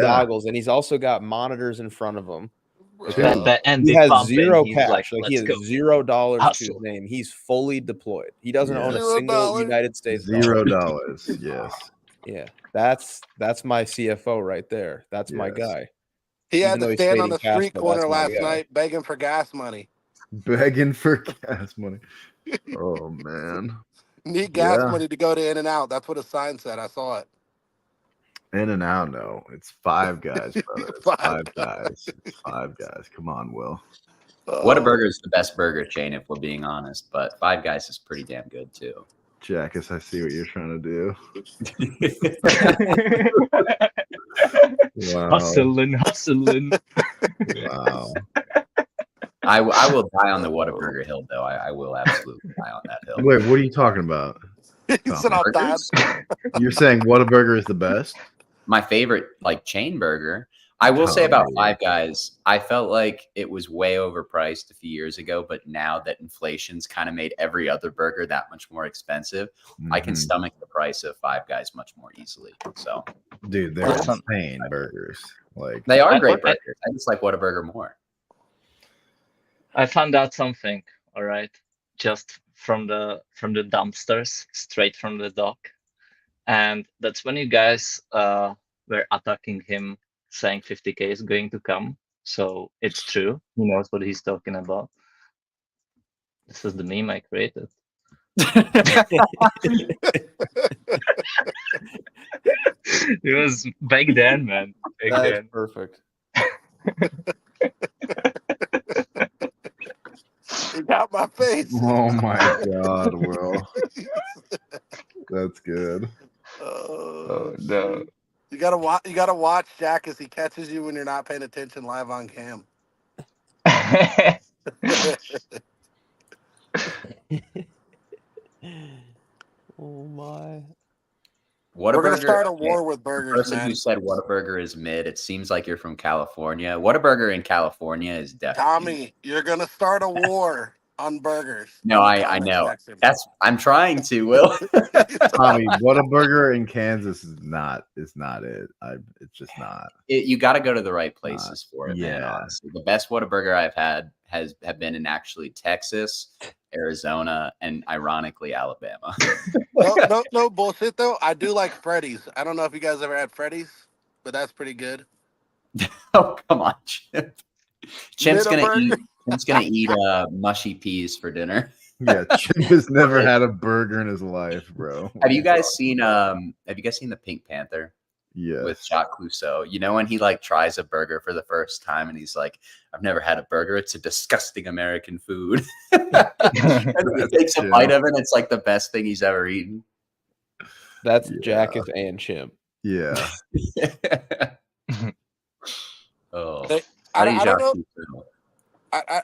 Speaker 3: goggles, and he's also got monitors in front of him.
Speaker 4: And
Speaker 3: he has zero cash.
Speaker 4: Like
Speaker 3: he has $0 to his name. He's fully deployed. He doesn't own a single United States
Speaker 2: $0.
Speaker 3: Yes. Yeah. That's my CFO right there. That's my guy.
Speaker 5: He had to stand on the street corner last night begging for gas money.
Speaker 2: Begging for gas money. Oh man.
Speaker 5: Need gas money to go to In-N-Out. That's what a sign said. I saw it.
Speaker 2: In-N-Out, no. It's Five Guys, brother. It's Five Guys. It's Five Guys. Come on, Will.
Speaker 1: Whataburger is the best burger chain, if we're being honest, but Five Guys is pretty damn good too.
Speaker 2: Jackus, I see what you're trying to do. Wow.
Speaker 4: Hustling.
Speaker 2: Wow.
Speaker 1: I will die on the Whataburger hill, though. I will absolutely die on that hill.
Speaker 2: Wait, what are you talking about?
Speaker 5: You're
Speaker 2: saying Whataburger is the best?
Speaker 1: My favorite, chain burger. I will say about
Speaker 2: Tommy.
Speaker 1: Five Guys, I felt like it was way overpriced a few years ago, but now that inflation's kind of made every other burger that much more expensive, I can stomach the price of Five Guys much more easily. So,
Speaker 2: dude, they're insane burgers. Like,
Speaker 1: they are great burgers. I just like Whataburger more.
Speaker 4: I found out something, all right, just from the dumpsters, straight from the dock, and that's when you guys were attacking him, saying 50K is going to come. So it's true. He knows what he's talking about. This is the meme I created. It was back then, man.
Speaker 3: That's perfect.
Speaker 5: You got my face.
Speaker 2: oh my god, Will. That's good.
Speaker 4: Oh no.
Speaker 5: You gotta watch Jack as he catches you when you're not paying attention live on cam.
Speaker 3: Oh my.
Speaker 1: Whataburger,
Speaker 5: we're gonna start a war with burgers,
Speaker 1: the person
Speaker 5: man.
Speaker 1: who said Whataburger is mid, it seems like you're from California. Whataburger in California is definitely
Speaker 5: Tommy, you're gonna start a war on burgers.
Speaker 1: No, I know. I'm trying to, Will.
Speaker 2: Tommy, Whataburger in Kansas is not it. It's just not.
Speaker 1: You got to go to the right places for it, man.
Speaker 2: Yeah.
Speaker 1: Honestly, the best Whataburger I've had have been in actually Texas, Arizona, and ironically Alabama.
Speaker 5: no bullshit though. I do like Freddy's. I don't know if you guys ever had Freddy's, but that's pretty good.
Speaker 1: Oh, come on, Chip. Chip's gonna eat mushy peas for dinner.
Speaker 2: Yeah, Chip has never had a burger in his life, bro.
Speaker 1: Have you guys seen the Pink Panther?
Speaker 2: Yes.
Speaker 1: With Jacques Clouseau. You know when he like tries a burger for the first time and he's like, I've never had a burger. It's a disgusting American food. And he takes a bite of it and it's like the best thing he's ever eaten.
Speaker 3: That's Jackus and Chimp.
Speaker 2: Yeah.
Speaker 1: Oh,
Speaker 5: I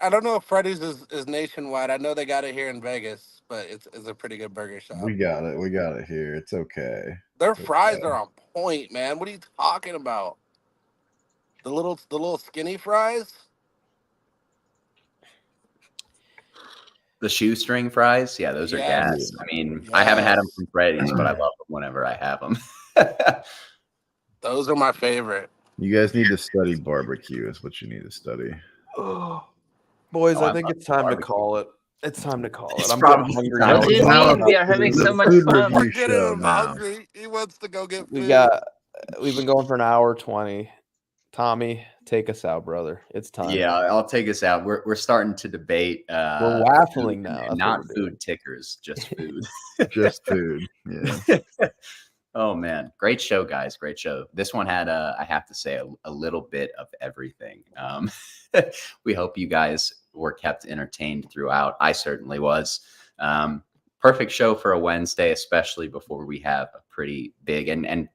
Speaker 5: don't know if Freddy's is nationwide. I know they got it here in Vegas, but it's a pretty good burger shop.
Speaker 2: We got it here. It's okay.
Speaker 5: Their fries are on point, man. What are you talking about? The little skinny fries?
Speaker 1: The shoestring fries? Yeah, those are gas. I mean, I haven't had them from Freddy's, but I love them whenever I have them.
Speaker 5: Those are my favorite.
Speaker 2: You guys need to study barbecue is what you need to study.
Speaker 3: Boys, I think it's time to call it. It's time to call it.
Speaker 1: It's
Speaker 3: I'm
Speaker 1: probably
Speaker 3: getting hungry
Speaker 1: time.
Speaker 3: now.
Speaker 4: What do you mean? We are having so much fun.
Speaker 5: We're getting him hungry. He wants to go get food.
Speaker 3: We've been going for an hour 20. Tommy, take us out, brother. It's time.
Speaker 1: Yeah, I'll take us out. We're starting to debate.
Speaker 3: We're waffling now.
Speaker 1: Not food tickers, just food.
Speaker 2: Just food. Yeah.
Speaker 1: Oh man, great show, guys. Great show. This one had, I have to say, a little bit of everything. We hope you guys were kept entertained throughout. I certainly was. Perfect show for a Wednesday, especially before we have a pretty big and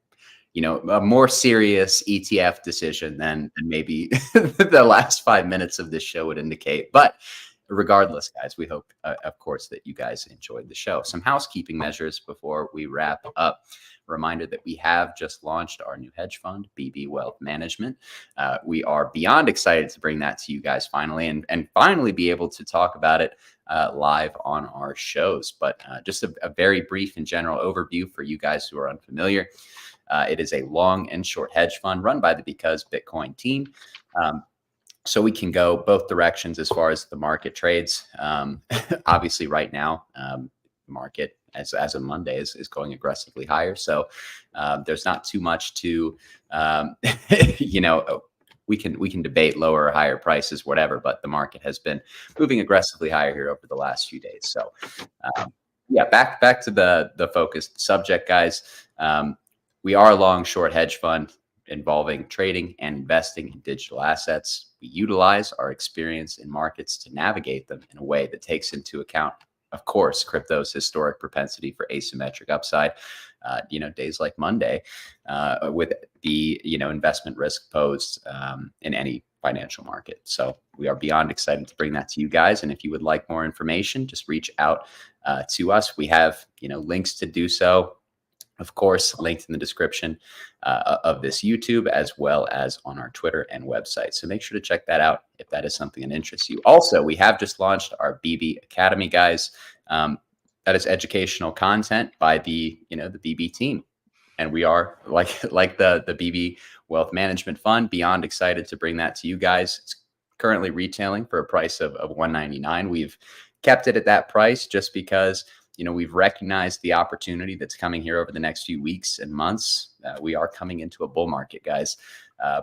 Speaker 1: a more serious ETF decision than maybe the last 5 minutes of this show would indicate. But regardless, guys, we hope, of course, that you guys enjoyed the show. Some housekeeping measures before we wrap up. Reminder that we have just launched our new hedge fund, BB Wealth Management. We are beyond excited to bring that to you guys finally and finally be able to talk about it live on our shows. But just a very brief and general overview for you guys who are unfamiliar. It is a long and short hedge fund run by the Because Bitcoin team. So we can go both directions as far as the market trades. Obviously, right now, market as of Monday is going aggressively higher. So there's not too much to, we can debate lower or higher prices, whatever, but the market has been moving aggressively higher here over the last few days. So back to the focused subject, guys. We are a long short hedge fund involving trading and investing in digital assets. We utilize our experience in markets to navigate them in a way that takes into account, of course, crypto's historic propensity for asymmetric upside, days like Monday, with the, investment risk posed in any financial market. So we are beyond excited to bring that to you guys. And if you would like more information, just reach out to us. We have, links to do so Of course, linked in the description of this YouTube, as well as on our Twitter and website. So make sure to check that out if that is something that interests you. Also, we have just launched our BB Academy, guys. That is educational content by the BB team. And we are like the BB Wealth Management Fund, beyond excited to bring that to you guys. It's currently retailing for a price of $199. We've kept it at that price just because we've recognized the opportunity that's coming here over the next few weeks and months. We are coming into a bull market, guys,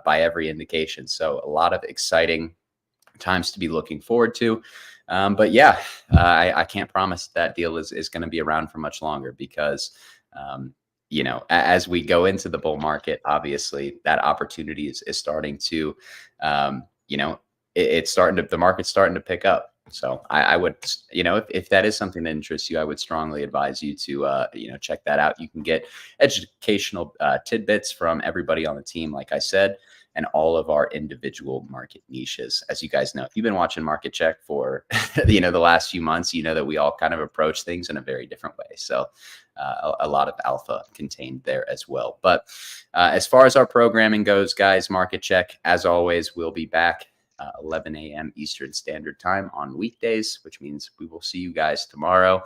Speaker 1: by every indication. So a lot of exciting times to be looking forward to. But yeah, I can't promise that deal is going to be around for much longer because, as we go into the bull market, obviously that opportunity is starting to, the market's starting to pick up. So I would, if that is something that interests you, I would strongly advise you to, check that out. You can get educational tidbits from everybody on the team, like I said, and all of our individual market niches. As you guys know, if you've been watching Market Check for, the last few months, you know that we all kind of approach things in a very different way. So a lot of alpha contained there as well. But as far as our programming goes, guys, Market Check, as always, we'll be back 11 a.m. Eastern Standard Time on weekdays, which means we will see you guys tomorrow.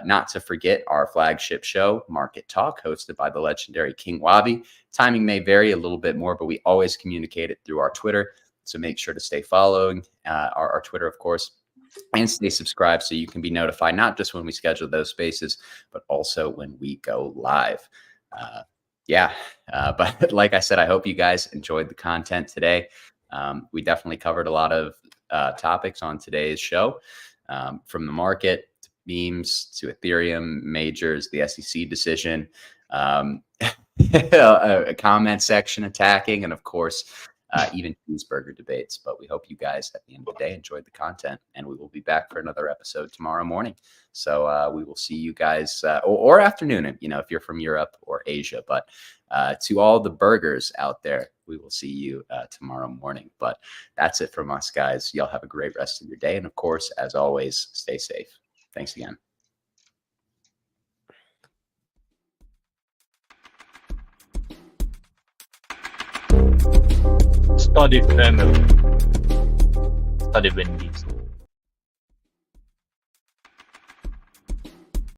Speaker 1: Not to forget our flagship show, Market Talk, hosted by the legendary King Wabi. Timing may vary a little bit more, but we always communicate it through our Twitter. So make sure to stay following our Twitter, of course, and stay subscribed so you can be notified, not just when we schedule those spaces, but also when we go live. But like I said, I hope you guys enjoyed the content today. We definitely covered a lot of topics on today's show, from the market to memes to Ethereum majors, the SEC decision, a comment section attacking, and of course, even cheeseburger debates. But we hope you guys at the end of the day enjoyed the content, and we will be back for another episode tomorrow morning. So we will see you guys or afternoon, if you're from Europe or Asia. But to all the burgers out there, we will see you tomorrow morning. But that's it from us, guys. Y'all have a great rest of your day. And of course, as always, stay safe. Thanks again.
Speaker 4: Study family. Study Wendy's.